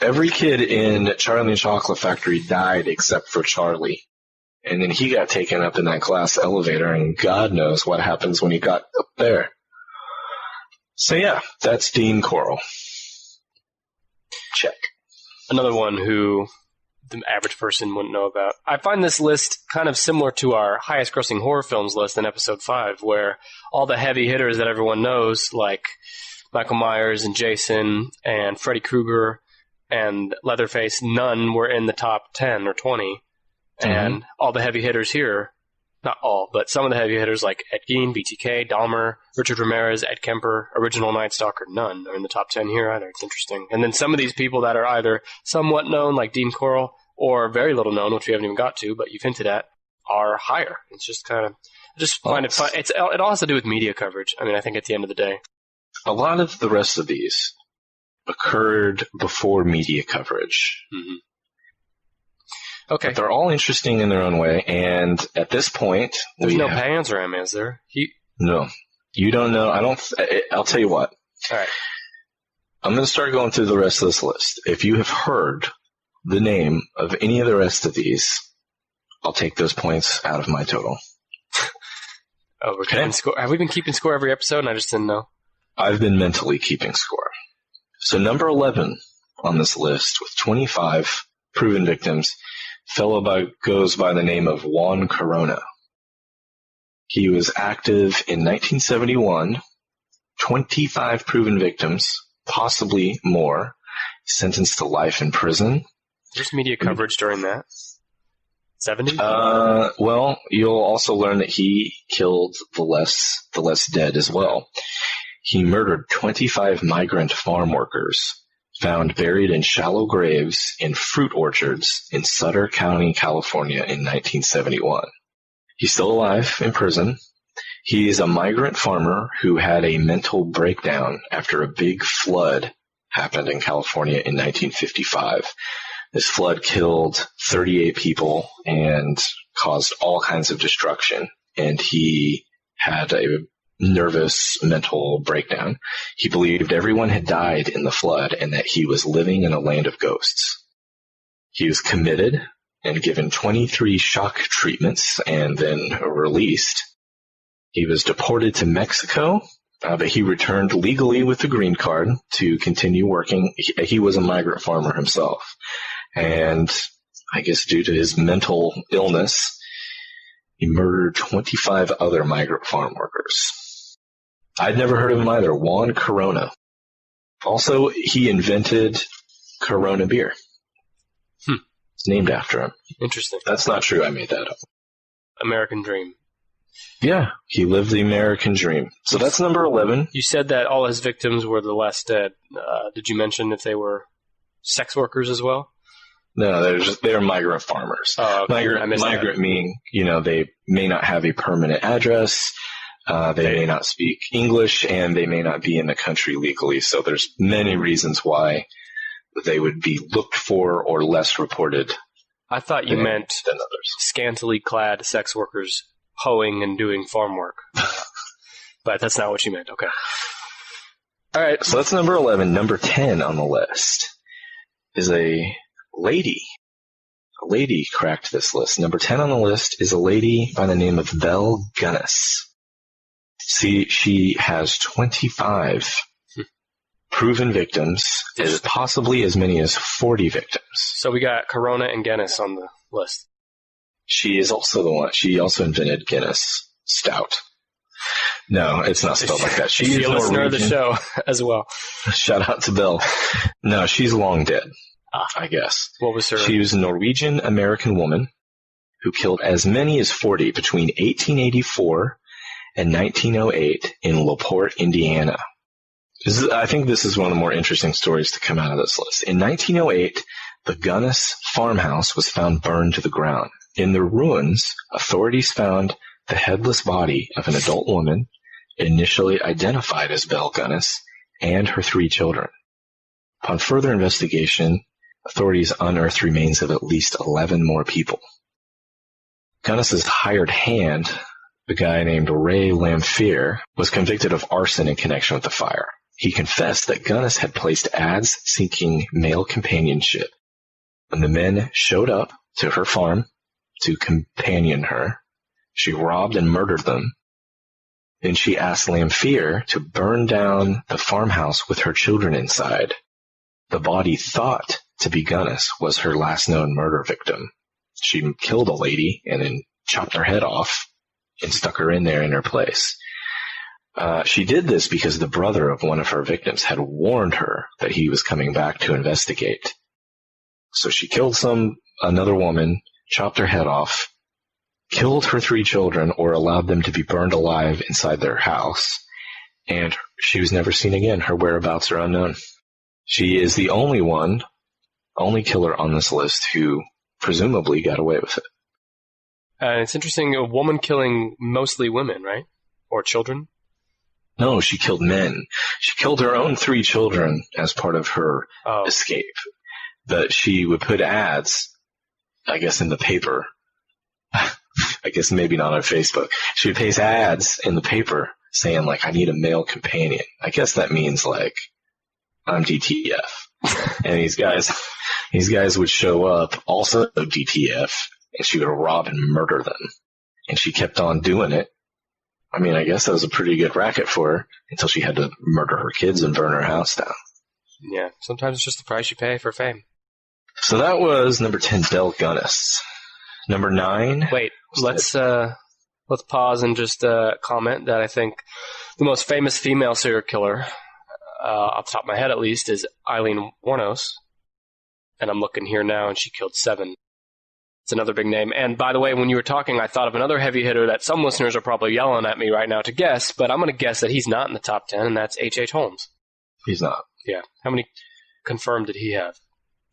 Every kid in Charlie and the Chocolate Factory died except for Charlie. And then he got taken up in that glass elevator, and God knows what happens when he got up there. So yeah, that's Dean Coral. Check. Another one who the average person wouldn't know about. I find this list kind of similar to our highest grossing horror films list in episode 5, where all the heavy hitters that everyone knows, like Michael Myers and Jason and Freddy Krueger and Leatherface, none were in the top 10 or 20. And all the heavy hitters here, not all, but some of the heavy hitters like Ed Gein, BTK, Dahmer, Richard Ramirez, Ed Kemper, Original Night Stalker, none are in the top 10 here either. It's interesting. And then some of these people that are either somewhat known, like Dean Coral, or very little known, which we haven't even got to, but you've hinted at, are higher. It's just kind of, I just find it fun. It all has to do with media coverage. I mean, I think at the end of the day. A lot of the rest of these occurred before media coverage. Mm-hmm. Okay. But they're all interesting in their own way, and at this point... There's no Panzer M, is there? No. You don't know. I'll tell you what. All right. I'm going to start going through the rest of this list. If you have heard the name of any of the rest of these, I'll take those points out of my total. Oh, we're keeping score. Have we been keeping score every episode and I just didn't know? I've been mentally keeping score. So number 11 on this list with 25 proven victims... fellow goes by the name of Juan Corona. He was active in 1971, 25 proven victims, possibly more, sentenced to life in prison. There's media coverage during that. 70? Well, you'll also learn that he killed the less dead as well. He murdered 25 migrant farm workers, found buried in shallow graves in fruit orchards in Sutter County, California in 1971. He's still alive in prison. He's a migrant farmer who had a mental breakdown after a big flood happened in California in 1955. This flood killed 38 people and caused all kinds of destruction, and he had a nervous mental breakdown. He believed everyone had died in the flood and that he was living in a land of ghosts. He was committed and given 23 shock treatments and then released. He was deported to Mexico, but he returned legally with a green card to continue working. He was a migrant farmer himself. And I guess due to his mental illness, he murdered 25 other migrant farm workers. I'd never heard of him either. Juan Corona. Also, he invented Corona beer. It's named after him. Interesting. That's not true. I made that up. American dream. Yeah, he lived the American dream. So that's number 11. You said that all his victims were the less dead. Did you mention if they were sex workers as well? No, they're migrant farmers. Oh, okay. Migrant meaning, they may not have a permanent address, they may not speak English, and they may not be in the country legally. So there's many reasons why they would be looked for or less reported. I thought you meant scantily clad sex workers hoeing and doing farm work. But that's not what you meant. Okay. All right. So that's number 11. Number 10 on the list is a lady. A lady cracked this list. Number 10 on the list is a lady by the name of Belle Gunness. See, she has 25 proven victims, and possibly as many as 40 victims. So we got Corona and Guinness on the list. She is also the one. She also invented Guinness Stout. No, it's not spelled like that. She's a listener of the show as well. Shout out to Bill. No, she's long dead, I guess. What was her? She was a Norwegian-American woman who killed as many as 40 between 1884 and 1908 in LaPorte, Indiana. I think this is one of the more interesting stories to come out of this list. In 1908, the Gunness farmhouse was found burned to the ground. In the ruins, authorities found the headless body of an adult woman, initially identified as Belle Gunness, and her 3 children. Upon further investigation, authorities unearthed remains of at least 11 more people. Gunness's hired hand, a guy named Ray Lamphere, was convicted of arson in connection with the fire. He confessed that Gunness had placed ads seeking male companionship. When the men showed up to her farm to companion her, she robbed and murdered them. Then she asked Lamphere to burn down the farmhouse with her children inside. The body thought to be Gunness was her last known murder victim. She killed a lady and then chopped her head off and stuck her in there in her place. She did this because the brother of one of her victims had warned her that he was coming back to investigate. So she killed another woman, chopped her head off, killed her 3 children or allowed them to be burned alive inside their house, and she was never seen again. Her whereabouts are unknown. She is the only killer on this list who presumably got away with it. It's interesting, a woman killing mostly women, right? Or children? No, she killed men. She killed her own 3 children as part of her escape. But she would put ads, I guess, in the paper. I guess maybe not on Facebook. She would place ads in the paper saying, I need a male companion. I guess that means, I'm DTF. And these guys would show up, also DTF, and she would rob and murder them. And she kept on doing it. I mean, I guess that was a pretty good racket for her until she had to murder her kids and burn her house down. Yeah, sometimes it's just the price you pay for fame. So that was number 10, Belle Gunness. Number 9. Wait, let's pause and just comment that I think the most famous female serial killer, off the top of my head at least, is Eileen Wuornos. And I'm looking here now, and she killed 7. It's another big name. And by the way, when you were talking, I thought of another heavy hitter that some listeners are probably yelling at me right now to guess, but I'm going to guess that he's not in the top 10, and that's H.H. Holmes. He's not. Yeah. How many confirmed did he have?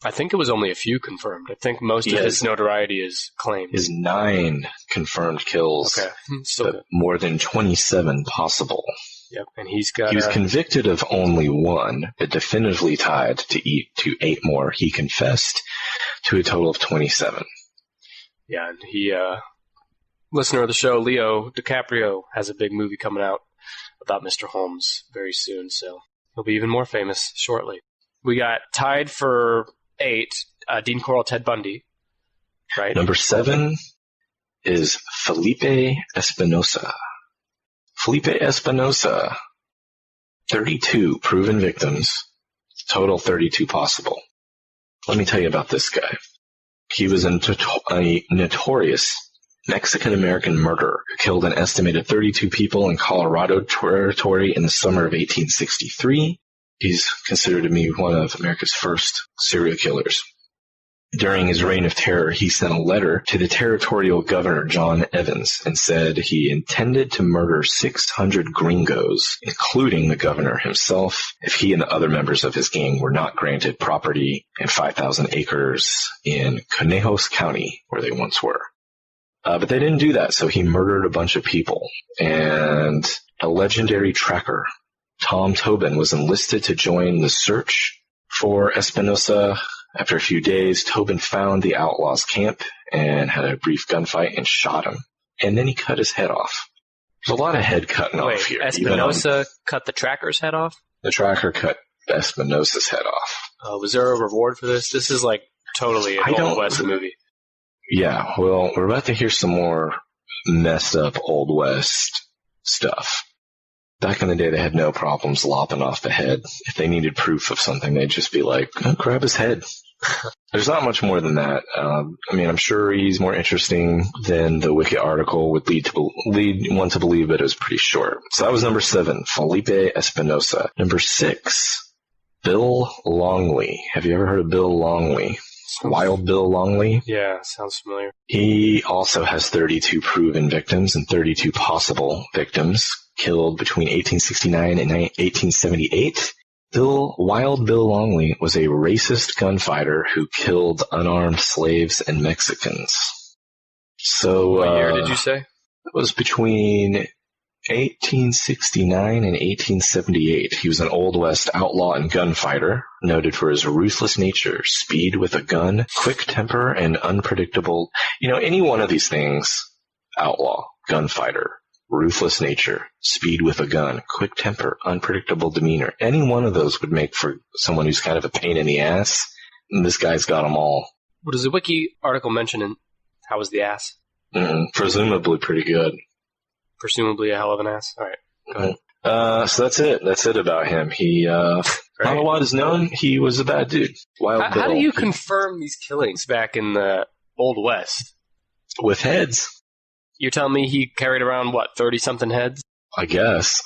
I think it was only a few confirmed. I think most of his notoriety is claimed. His 9 confirmed kills. Okay. But more than 27 possible. Yep. And he was convicted of only 1, but definitively tied to 8 more. He confessed to a total of 27. Yeah, and he, listener of the show, Leo DiCaprio, has a big movie coming out about Mr. Holmes very soon, so he'll be even more famous shortly. We got tied for 8, Dean Corll, Ted Bundy, right? Number 7 is Felipe Espinosa. Felipe Espinosa, 32 proven victims, total 32 possible. Let me tell you about this guy. He was a notorious Mexican-American murderer who killed an estimated 32 people in Colorado Territory in the summer of 1863. He's considered to be one of America's first serial killers. During his reign of terror, he sent a letter to the territorial governor, John Evans, and said he intended to murder 600 gringos, including the governor himself, if he and the other members of his gang were not granted property and 5,000 acres in Conejos County, where they once were. But they didn't do that, so he murdered a bunch of people. And a legendary tracker, Tom Tobin, was enlisted to join the search for Espinosa. After a few days, Tobin found the outlaws' camp and had a brief gunfight and shot him. And then he cut his head off. There's a lot of head cutting off here. Espinosa cut the tracker's head off? The tracker cut Espinosa's head off. Was there a reward for this? This is like totally an Old West movie. Yeah, well, we're about to hear some more messed up Old West stuff. Back in the day, they had no problems lopping off the head. If they needed proof of something, they'd just be like, oh, grab his head. There's not much more than that. I'm sure he's more interesting than the Wiki article would lead one to believe, but it was pretty short. So that was number 7, Felipe Espinosa. Number 6, Bill Longley. Have you ever heard of Bill Longley? Wild Bill Longley? Yeah, sounds familiar. He also has 32 proven victims and 32 possible victims killed between 1869 and 1878. Wild Bill Longley was a racist gunfighter who killed unarmed slaves and Mexicans. So, what year did you say? It was between 1869 and 1878. He was an Old West outlaw and gunfighter, noted for his ruthless nature, speed with a gun, quick temper, and unpredictable. Any one of these things, outlaw, gunfighter, ruthless nature, speed with a gun, quick temper, unpredictable demeanor. Any one of those would make for someone who's kind of a pain in the ass. And this guy's got them all. What does the Wiki article mention? And how was the ass? Presumably pretty good. Presumably a hell of an ass. All right, go ahead. So that's it. That's it about him. He, not a lot is known. He was a bad dude. Wild Bill. How do you confirm these killings back in the Old West? With heads. You're telling me he carried around, 30-something heads? I guess.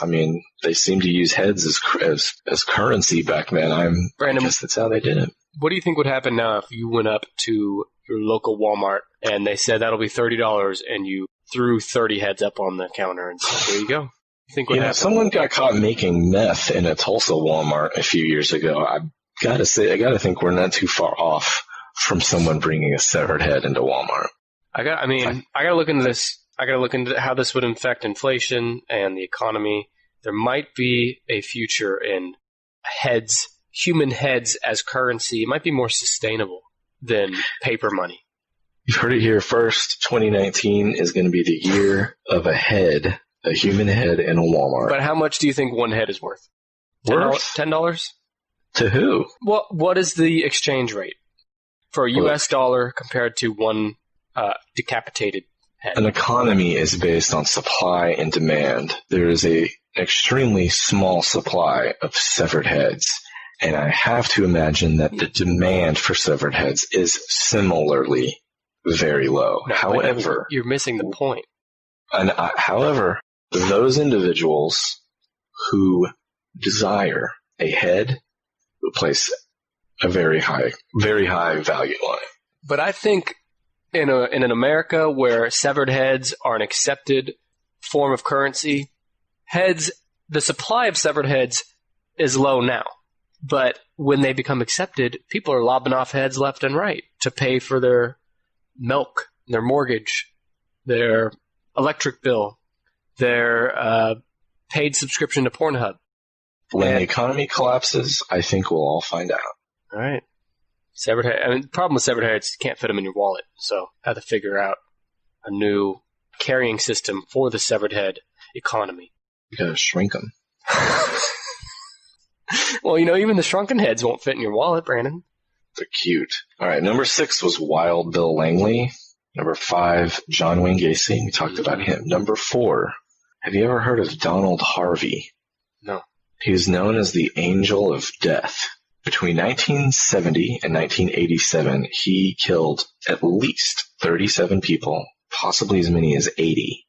They seem to use heads as currency back then. Brandon, I guess that's how they did it. What do you think would happen now if you went up to your local Walmart and they said that'll be $30 and you threw 30 heads up on the counter and said, there you go? You think what happened? Someone got caught making meth in a Tulsa Walmart a few years ago. I gotta think we're not too far off from someone bringing a severed head into Walmart. I gotta look into this. I gotta look into how this would affect inflation and the economy. There might be a future in human heads as currency. It might be more sustainable than paper money. You've heard it here first. 2019 is going to be the year of a human head in a Walmart. But how much do you think one head is worth? $10? To who? What is the exchange rate for a U.S. dollar compared to one decapitated head? An economy is based on supply and demand. There is an extremely small supply of severed heads. And I have to imagine that the demand for severed heads is similarly very low. No, however, you're missing the point. However, those individuals who desire a head will place a very high value on it. But I think in an America where severed heads are an accepted form of currency, the supply of severed heads is low now. But when they become accepted, people are lobbing off heads left and right to pay for their milk, their mortgage, their electric bill, their paid subscription to Pornhub. When the economy collapses, I think we'll all find out. All right. Severed head. The problem with severed heads, you can't fit them in your wallet. So I have to figure out a new carrying system for the severed head economy. You gotta shrink them. Well, even the shrunken heads won't fit in your wallet, Brandon. They're cute. All right, number 6 was Wild Bill Langley. Number 5, John Wayne Gacy. We talked about him. Number 4, have you ever heard of Donald Harvey? No. He is known as the Angel of Death. Between 1970 and 1987, he killed at least 37 people, possibly as many as 80.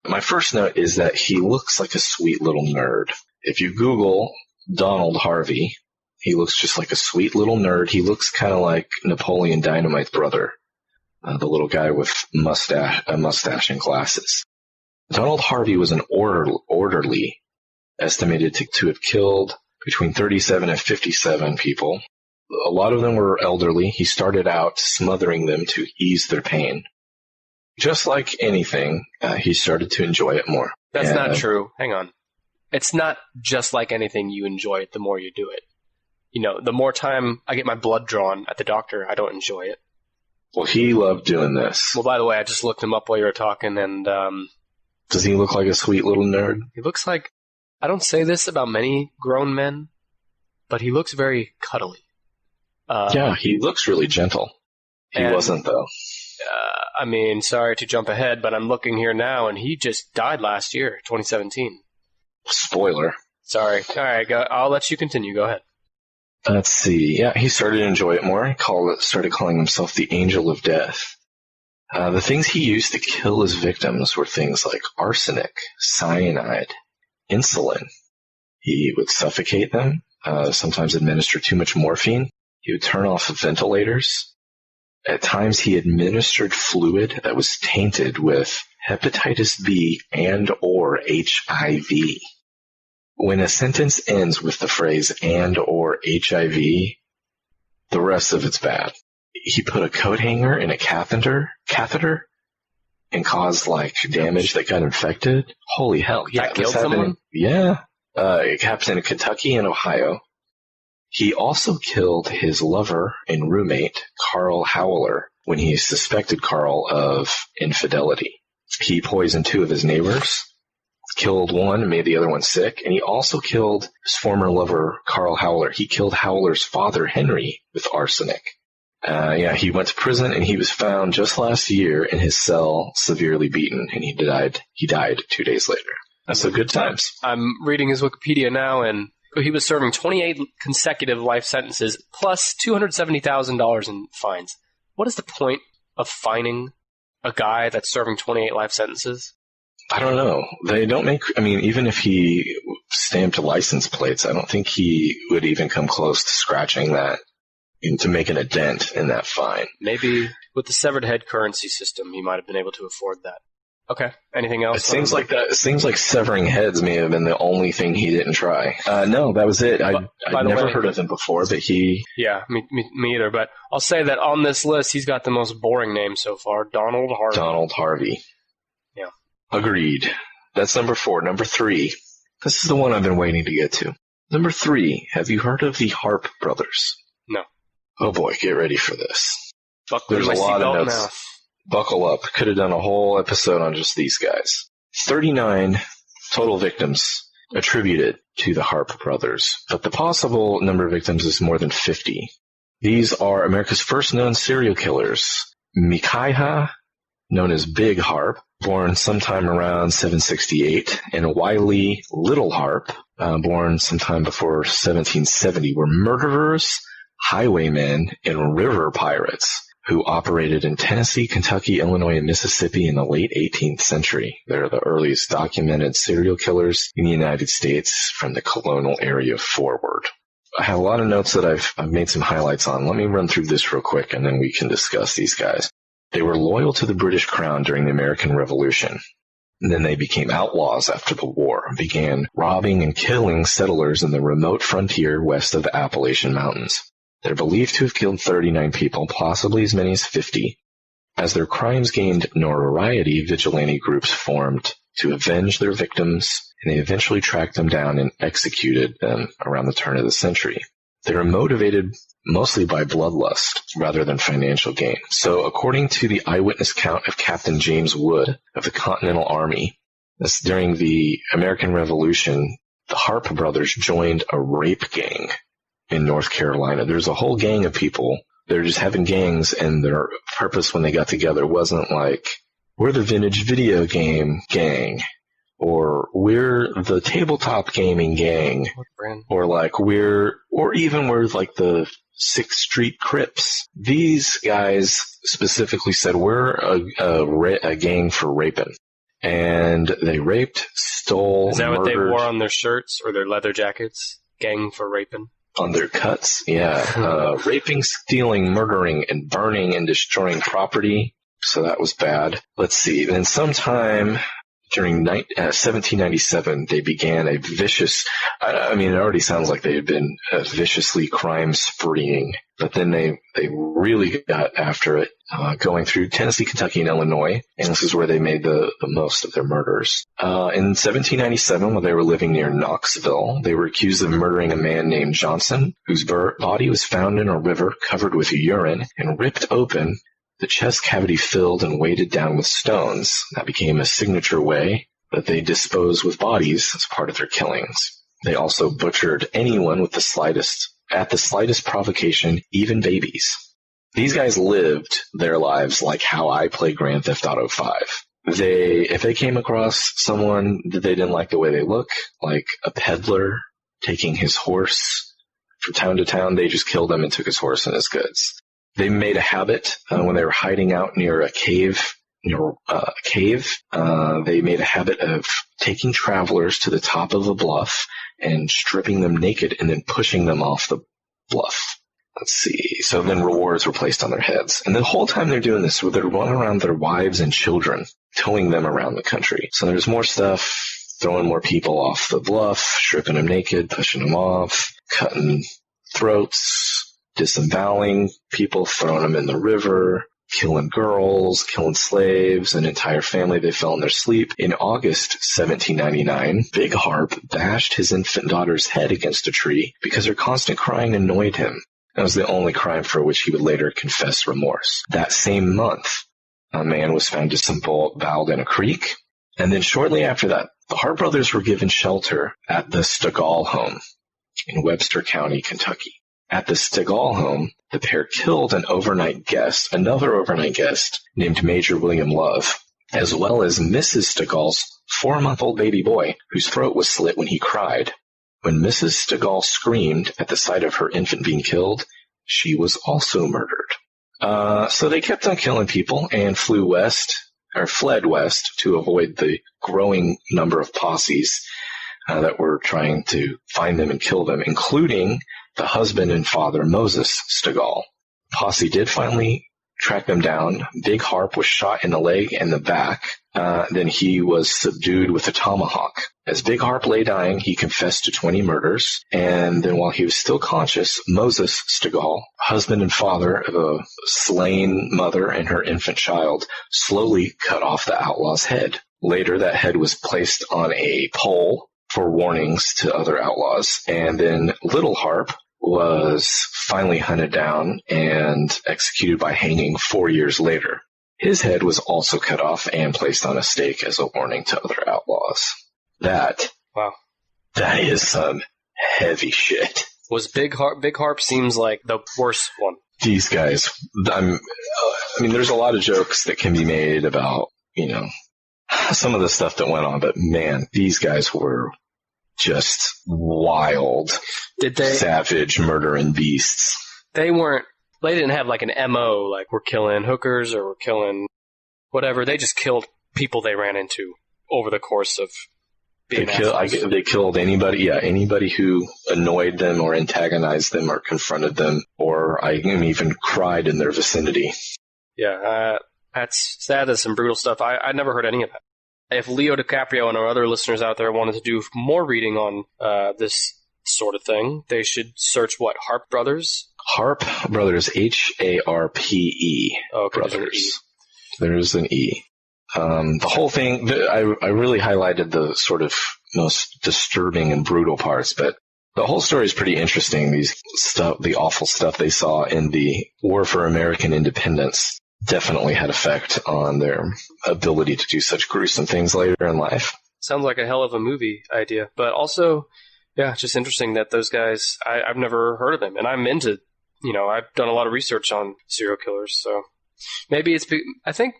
My first note is that he looks like a sweet little nerd. If you Google Donald Harvey, He looks just like a sweet little nerd. He looks kind of like Napoleon Dynamite's brother, the little guy with a mustache and glasses. Donald Harvey was an orderly, estimated to have killed between 37 and 57 people. A lot of them were elderly. He started out smothering them to ease their pain. Just like anything, he started to enjoy it more. That's not true. Hang on. It's not just like anything, you enjoy it the more you do it. You know, the more time I get my blood drawn at the doctor, I don't enjoy it. Well, he loved doing this. Well, by the way, I just looked him up while you were talking, and does he look like a sweet little nerd? He looks like, I don't say this about many grown men, but he looks very cuddly. Yeah, he looks really gentle. He wasn't, though. I mean, sorry to jump ahead, but I'm looking here now, and he just died last year, 2017. Spoiler. Sorry. All right, I'll let you continue. Go ahead. Let's see. Yeah, he started to enjoy it more. Started calling himself the Angel of Death. The things he used to kill his victims were things like arsenic, cyanide, insulin. He would suffocate them, sometimes administer too much morphine. He would turn off ventilators. At times, he administered fluid that was tainted with hepatitis B and or HIV. When a sentence ends with the phrase and or HIV, the rest of it's bad. He put a coat hanger in a catheter and caused damage that got infected. Holy hell. Yeah, that killed someone? Yeah. It happened in Kentucky and Ohio. He also killed his lover and roommate, Carl Howler, when he suspected Carl of infidelity. He poisoned 2 of his neighbors, killed one and made the other one sick, and he also killed his former lover, Carl Howler. He killed Howler's father, Henry, with arsenic. He went to prison, and he was found just last year in his cell, severely beaten, and he died 2 days later. So good times. I'm reading his Wikipedia now, and he was serving 28 consecutive life sentences, plus $270,000 in fines. What is the point of fining a guy that's serving 28 life sentences? I don't know. They don't even if he stamped license plates, I don't think he would even come close to scratching that into making a dent in that fine. Maybe with the severed head currency system, he might have been able to afford that. Okay. Anything else? It seems like severing heads may have been the only thing he didn't try. No, that was it. I'd never heard of him before, but he... Yeah, me either. But I'll say that on this list, he's got the most boring name so far, Donald Harvey. Donald Harvey. Yeah. Agreed. That's number 4. Number 3. This is the one I've been waiting to get to. Number 3. Have you heard of the Harp brothers? No. Oh boy, get ready for this. There's a lot of notes. Now. Buckle up. Could have done a whole episode on just these guys. 39 total victims attributed to the Harp brothers, but the possible number of victims is more than 50. These are America's first known serial killers. Micaiah, known as Big Harp, born sometime around 768, and Wiley Little Harp, born sometime before 1770, were murderers, highwaymen, and river pirates who operated in Tennessee, Kentucky, Illinois, and Mississippi in the late 18th century. They're the earliest documented serial killers in the United States from the colonial area forward. I have a lot of notes that I've made some highlights on. Let me run through this real quick, and then we can discuss these guys. They were loyal to the British Crown during the American Revolution. And then they became outlaws after the war and began robbing and killing settlers in the remote frontier west of the Appalachian Mountains. They're believed to have killed 39 people, possibly as many as 50. As their crimes gained notoriety, vigilante groups formed to avenge their victims, and they eventually tracked them down and executed them around the turn of the century. They were motivated mostly by bloodlust rather than financial gain. So according to the eyewitness account of Captain James Wood of the Continental Army, during the American Revolution, the Harp brothers joined a rape gang in North Carolina. There's a whole gang of people. They're just having gangs, and their purpose when they got together wasn't like, we're the vintage video game gang, or we're the tabletop gaming gang, or we're like the 6th Street Crips. These guys specifically said we're a gang for raping. And they raped, stole, Is that murdered. What they wore on their shirts or their leather jackets? Gang for raping? On their cuts, yeah. Raping, stealing, murdering, and burning and destroying property. So that was bad. Let's see. Then sometime during 1797, they began a vicious, I mean, it already sounds like they had been viciously crime spreeing, but then they really got after it, going through Tennessee, Kentucky, and Illinois, and this is where they made the most of their murders. In 1797, when they were living near Knoxville, they were accused of murdering a man named Johnson, whose body was found in a river covered with urine and ripped open, the chest cavity filled and weighted down with stones. That became a signature way that they disposed with bodies as part of their killings. They also butchered anyone with at the slightest provocation, even babies. These guys lived their lives like how I play Grand Theft Auto 5. If they came across someone that they didn't like the way they look, like a peddler taking his horse from town to town, they just killed him and took his horse and his goods. They made a habit when they were hiding out near a cave. They made a habit of taking travelers to the top of a bluff and stripping them naked and then pushing them off the bluff. Let's see. So then rewards were placed on their heads. And the whole time they're doing this, they're running around their wives and children, towing them around the country. So there's more stuff, throwing more people off the bluff, stripping them naked, pushing them off, cutting throats, disemboweling people, throwing them in the river, killing girls, killing slaves, an entire family they fell in their sleep. In August 1799, Big Harp bashed his infant daughter's head against a tree because her constant crying annoyed him. That was the only crime for which he would later confess remorse. That same month, a man was found disemboweled in a creek. And then shortly after that, the Harp brothers were given shelter at the Stegall home in Webster County, Kentucky. At the Stegall home, the pair killed another overnight guest named Major William Love, as well as Mrs. Stegall's 4-month-old baby boy, whose throat was slit when he cried. When Mrs. Stegall screamed at the sight of her infant being killed, she was also murdered. So they kept on killing people and fled west to avoid the growing number of posses that were trying to find them and kill them, including the husband and father, Moses Stegall. Posse did finally track them down. Big Harp was shot in the leg and the back. Then he was subdued with a tomahawk. As Big Harp lay dying, he confessed to 20 murders. And then while he was still conscious, Moses Stegall, husband and father of a slain mother and her infant child, slowly cut off the outlaw's head. Later, that head was placed on a pole for warnings to other outlaws. And then Little Harp was finally hunted down and executed by hanging 4 years later. His head was also cut off and placed on a stake as a warning to other outlaws. That is some heavy shit. Was Big Harp seems like the worst one. These guys, there's a lot of jokes that can be made about, some of the stuff that went on, but man, these guys were just wild, savage, murdering beasts. They didn't have like an MO, like we're killing hookers or we're killing whatever. They just killed people they ran into over the course of being They killed anybody who annoyed them or antagonized them or confronted them or even cried in their vicinity. Yeah, that's sad. That's some brutal stuff. I never heard any of that. If Leo DiCaprio and our other listeners out there wanted to do more reading on this sort of thing, they should search what? Harp Brothers? Harp Brothers, Harpe. Okay, Brothers. There's an E. The whole thing, I really highlighted the sort of most disturbing and brutal parts, but the whole story is pretty interesting. The awful stuff they saw in the War for American Independence definitely had effect on their ability to do such gruesome things later in life. Sounds like a hell of a movie idea, but also, yeah, just interesting that those guys, I've never heard of them, and I'm into, I've done a lot of research on serial killers, so maybe I think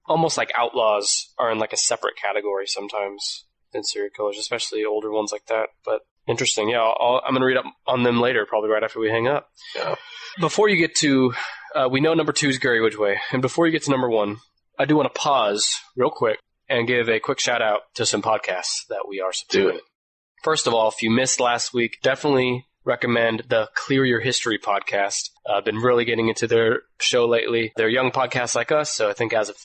almost like outlaws are in like a separate category sometimes than serial killers, especially older ones like that, but interesting. Yeah, I'm going to read up on them later, probably right after we hang up. Yeah. Before you get to, we know number 2 is Gary Ridgway, and before you get to number 1, I do want to pause real quick and give a quick shout out to some podcasts that we are supporting. Do it. First of all, if you missed last week, definitely recommend the Clear Your History podcast. I've been really getting into their show lately. They're young podcasts like us, so I think as of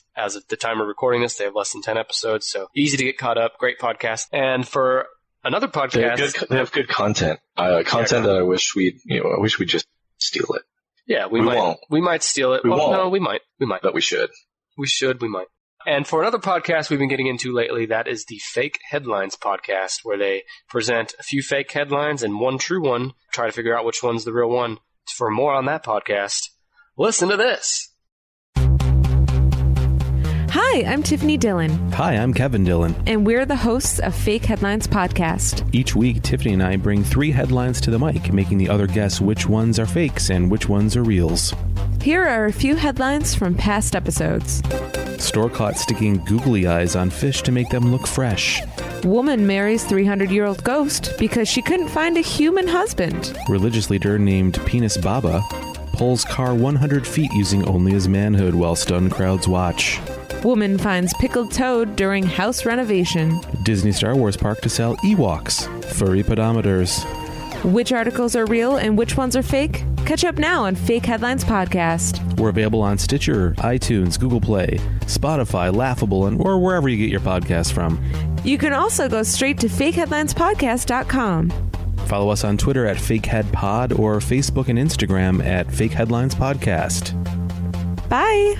the time of recording this, they have less than 10 episodes, so easy to get caught up. Great podcast. And for another podcast... They have good content. That I wish we'd just steal it. Yeah, we might. We might steal it. No, we might. But we should. We might. And for another podcast we've been getting into lately, that is the Fake Headlines podcast, where they present a few fake headlines and one true one, try to figure out which one's the real one. For more on that podcast, listen to this. Hi, I'm Tiffany Dillon. Hi, I'm Kevin Dillon. And we're the hosts of Fake Headlines podcast. Each week, Tiffany and I bring 3 headlines to the mic, making the other guess which ones are fakes and which ones are reals. Here are a few headlines from past episodes. Store caught sticking googly eyes on fish to make them look fresh. Woman marries 300-year-old ghost because she couldn't find a human husband. Religious leader named Penis Baba pulls car 100 feet using only his manhood while stunned crowds watch. Woman finds pickled toad during house renovation. Disney Star Wars park to sell Ewoks, furry pedometers. Which articles are real and which ones are fake? Catch up now on Fake Headlines Podcast. We're available on Stitcher, iTunes, Google Play, Spotify, Laughable, or wherever you get your podcasts from. You can also go straight to fakeheadlinespodcast.com. Follow us on Twitter at FakeHeadPod or Facebook and Instagram at Fake Headlines Podcast. Bye.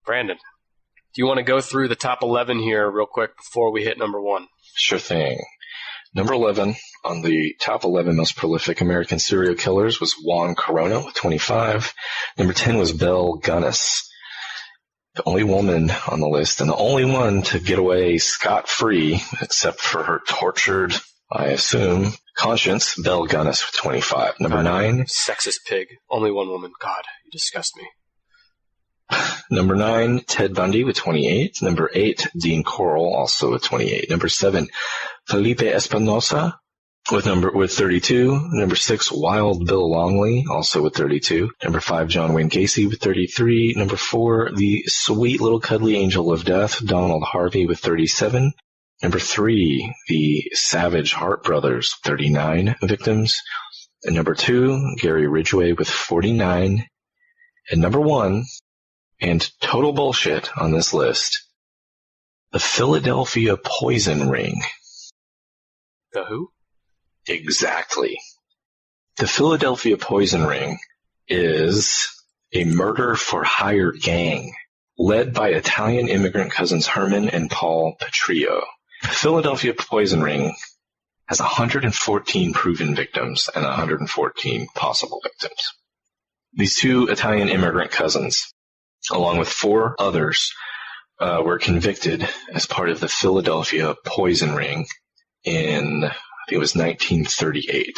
Brandon, do you want to go through the top 11 here real quick before we hit number 1? Sure thing. Number 11 on the top 11 most prolific American serial killers was Juan Corona with 25. Number 10 was Belle Gunness, the only woman on the list and the only one to get away scot-free, except for her tortured, I assume, conscience, Belle Gunness with 25. Number 9. Sexist pig. Only one woman. God, you disgust me. Number 9, Ted Bundy with 28. Number 8, Dean Corll, also with 28. Number 7, Felipe Espinosa with 32. Number 6, Wild Bill Longley, also with 32. Number 5, John Wayne Gacy with 33. Number 4, the sweet little cuddly angel of death, Donald Harvey with 37. Number 3, the Savage Hart brothers, 39 victims. And number 2, Gary Ridgway with 49. And number 1, and total bullshit on this list, the Philadelphia Poison Ring. The who? Exactly. The Philadelphia Poison Ring is a murder-for-hire gang led by Italian immigrant cousins Herman and Paul Petrillo. The Philadelphia Poison Ring has 114 proven victims and 114 possible victims. These 2 Italian immigrant cousins, along with 4 others, were convicted as part of the Philadelphia Poison Ring in, I think it was 1938.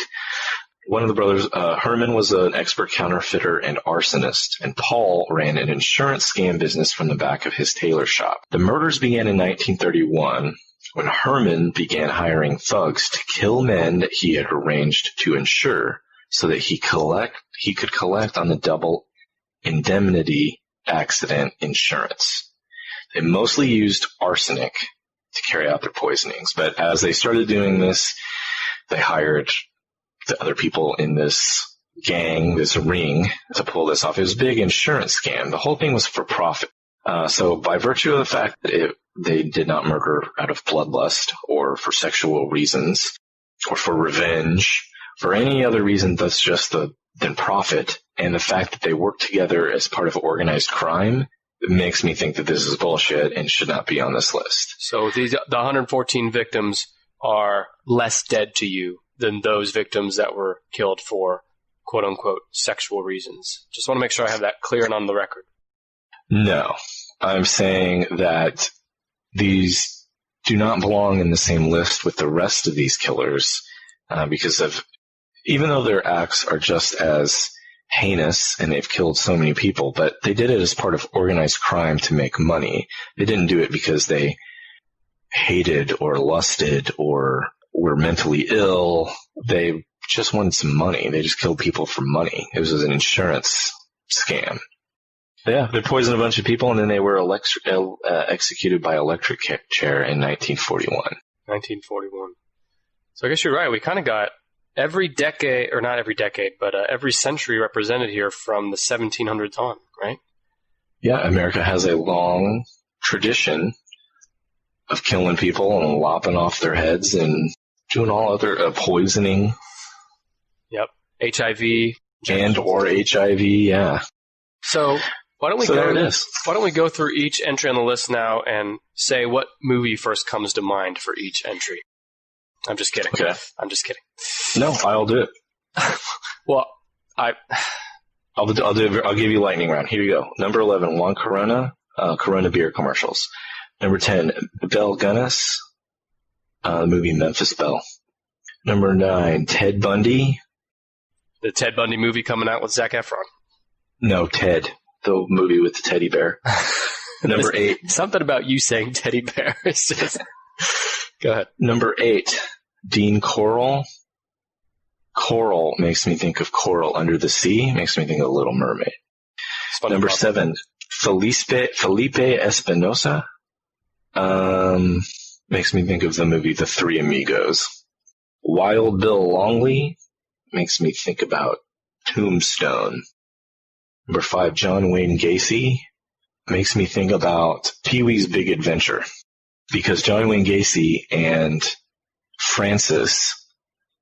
One of the brothers, Herman, was an expert counterfeiter and arsonist, and Paul ran an insurance scam business from the back of his tailor shop. The murders began in 1931 when Herman began hiring thugs to kill men that he had arranged to insure so that he could collect on the double indemnity accident insurance. They mostly used arsenic to carry out their poisonings, but as they started doing this, they hired the other people in this gang, this ring, to pull this off. It was a big insurance scam. The whole thing was for profit. So by virtue of the fact that they did not murder out of bloodlust or for sexual reasons or for revenge, for any other reason that's just than profit, and the fact that they work together as part of organized crime, it makes me think that this is bullshit and should not be on this list. So the 114 victims are less dead to you than those victims that were killed for quote-unquote sexual reasons. Just want to make sure I have that clear and on the record. No. I'm saying that these do not belong in the same list with the rest of these killers because of, even though their acts are just as heinous and they've killed so many people, but they did it as part of organized crime to make money. They didn't do it because they hated or lusted or were mentally ill. They just wanted some money. They just killed people for money. It was an insurance scam. Yeah, they poisoned a bunch of people, and then they were executed by electric chair in 1941. 1941. So I guess you're right. We kind of got every decade, or not every decade, but every century represented here from the 1700s on, right? Yeah, America has a long tradition of killing people and lopping off their heads and doing all other poisoning. Yep. HIV. And or HIV, yeah. So why don't we there it is. Why don't we go through each entry on the list now and say what movie first comes to mind for each entry? I'm just kidding. Okay. I'm just kidding. No, I'll do it. Well, I'll give you lightning round. Here you go. Number 11, Juan Corona, Corona beer commercials. Number 10, Belle Gunness, the movie Memphis Belle. Number 9, Ted Bundy. The Ted Bundy movie coming out with Zac Efron. No, Ted, the movie with the teddy bear. Number 8. Something about you saying teddy bear is just... Go ahead. Number 8, Dean Coral. Coral makes me think of Coral Under the Sea. Makes me think of Little Mermaid. Number 7, Felipe Espinosa. Makes me think of the movie The Three Amigos. Wild Bill Longley makes me think about Tombstone. Number 5, John Wayne Gacy makes me think about Pee-wee's Big Adventure. Because John Wayne Gacy and Francis,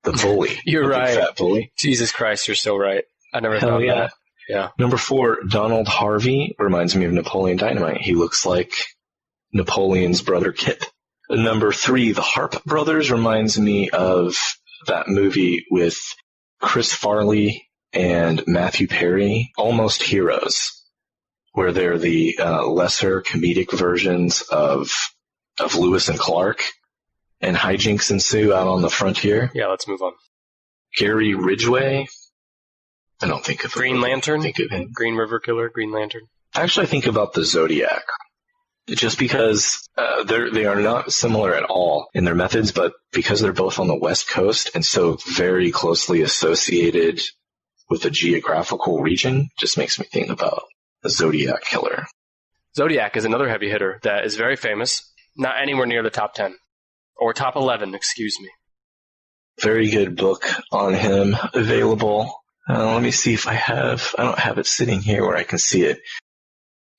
the bully. You're right. Fat bully. Jesus Christ, you're so right. I never thought yeah. that. Yeah. Number 4, Donald Harvey reminds me of Napoleon Dynamite. He looks like Napoleon's brother Kip. Number 3, the Harp Brothers reminds me of that movie with Chris Farley and Matthew Perry, Almost Heroes, where they're the lesser comedic versions of Lewis and Clark, and hijinks ensue out on the frontier. Yeah, let's move on. Gary Ridgway. I don't think of Green Lantern. Think of him. Green River Killer. Green Lantern. Actually, I think about the Zodiac, just because they are not similar at all in their methods, but because they're both on the West Coast and so very closely associated with a geographical region, just makes me think about the Zodiac Killer. Zodiac is another heavy hitter that is very famous. Not anywhere near the top 10. Or top 11, excuse me. Very good book on him available. Let me see if I don't have it sitting here where I can see it.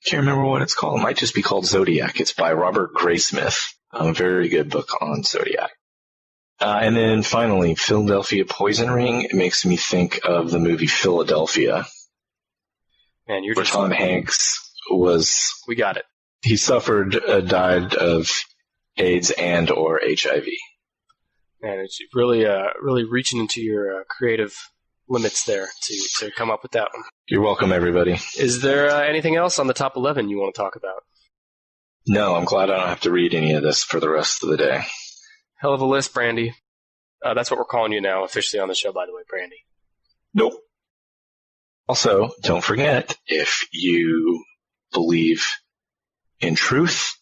Can't remember what it's called. It might just be called Zodiac. It's by Robert Graysmith. A very good book on Zodiac. And then finally, Philadelphia Poison Ring. It makes me think of the movie Philadelphia. Man, you're where just... Tom Hanks was... We got it. He died of AIDS and or HIV. Man, it's really reaching into your creative limits there to come up with that one. You're welcome, everybody. Is there anything else on the top 11 you want to talk about? No, I'm glad I don't have to read any of this for the rest of the day. Hell of a list, Brandy. That's what we're calling you now, officially on the show, by the way, Brandy. Nope. Also, don't forget, if you believe in truth,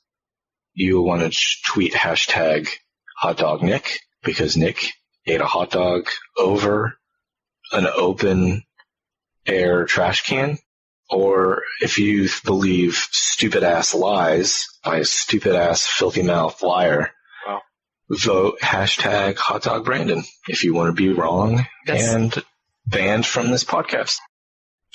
you'll want to tweet hashtag hotdognick, because Nick ate a hot dog over an open air trash can. Or if you believe stupid ass lies by a stupid ass filthy mouth liar, wow, vote hashtag hotdogbrandon if you want to be wrong and banned from this podcast.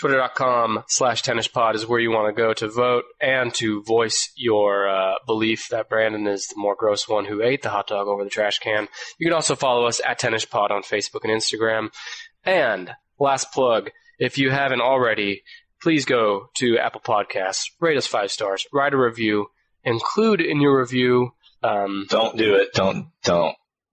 Twitter.com/tennispod is where you want to go to vote and to voice your belief that Brandon is the more gross one who ate the hot dog over the trash can. You can also follow us at TennisPod on Facebook and Instagram. And last plug, if you haven't already, please go to Apple Podcasts, rate us 5 stars, write a review, include in your review. Don't do it. Don't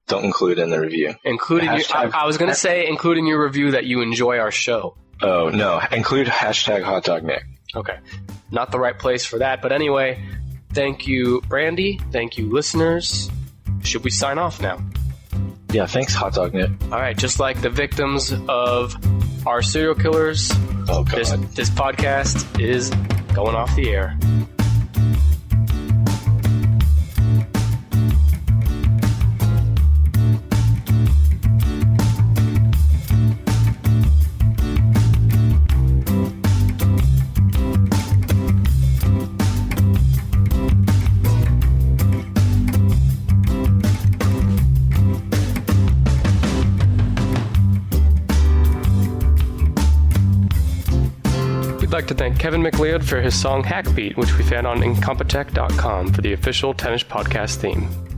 include in the review. I was going to say, including your review that you enjoy our show. Oh, no. Include hashtag hotdognick. Okay. Not the right place for that. But anyway, thank you, Brandy. Thank you, listeners. Should we sign off now? Yeah, thanks, hotdognick. All right. Just like the victims of our serial killers, oh, God. This podcast is going off the air. like to thank Kevin McLeod for his song Hackbeat, which we found on incompetech.com for the official Tennis Podcast theme.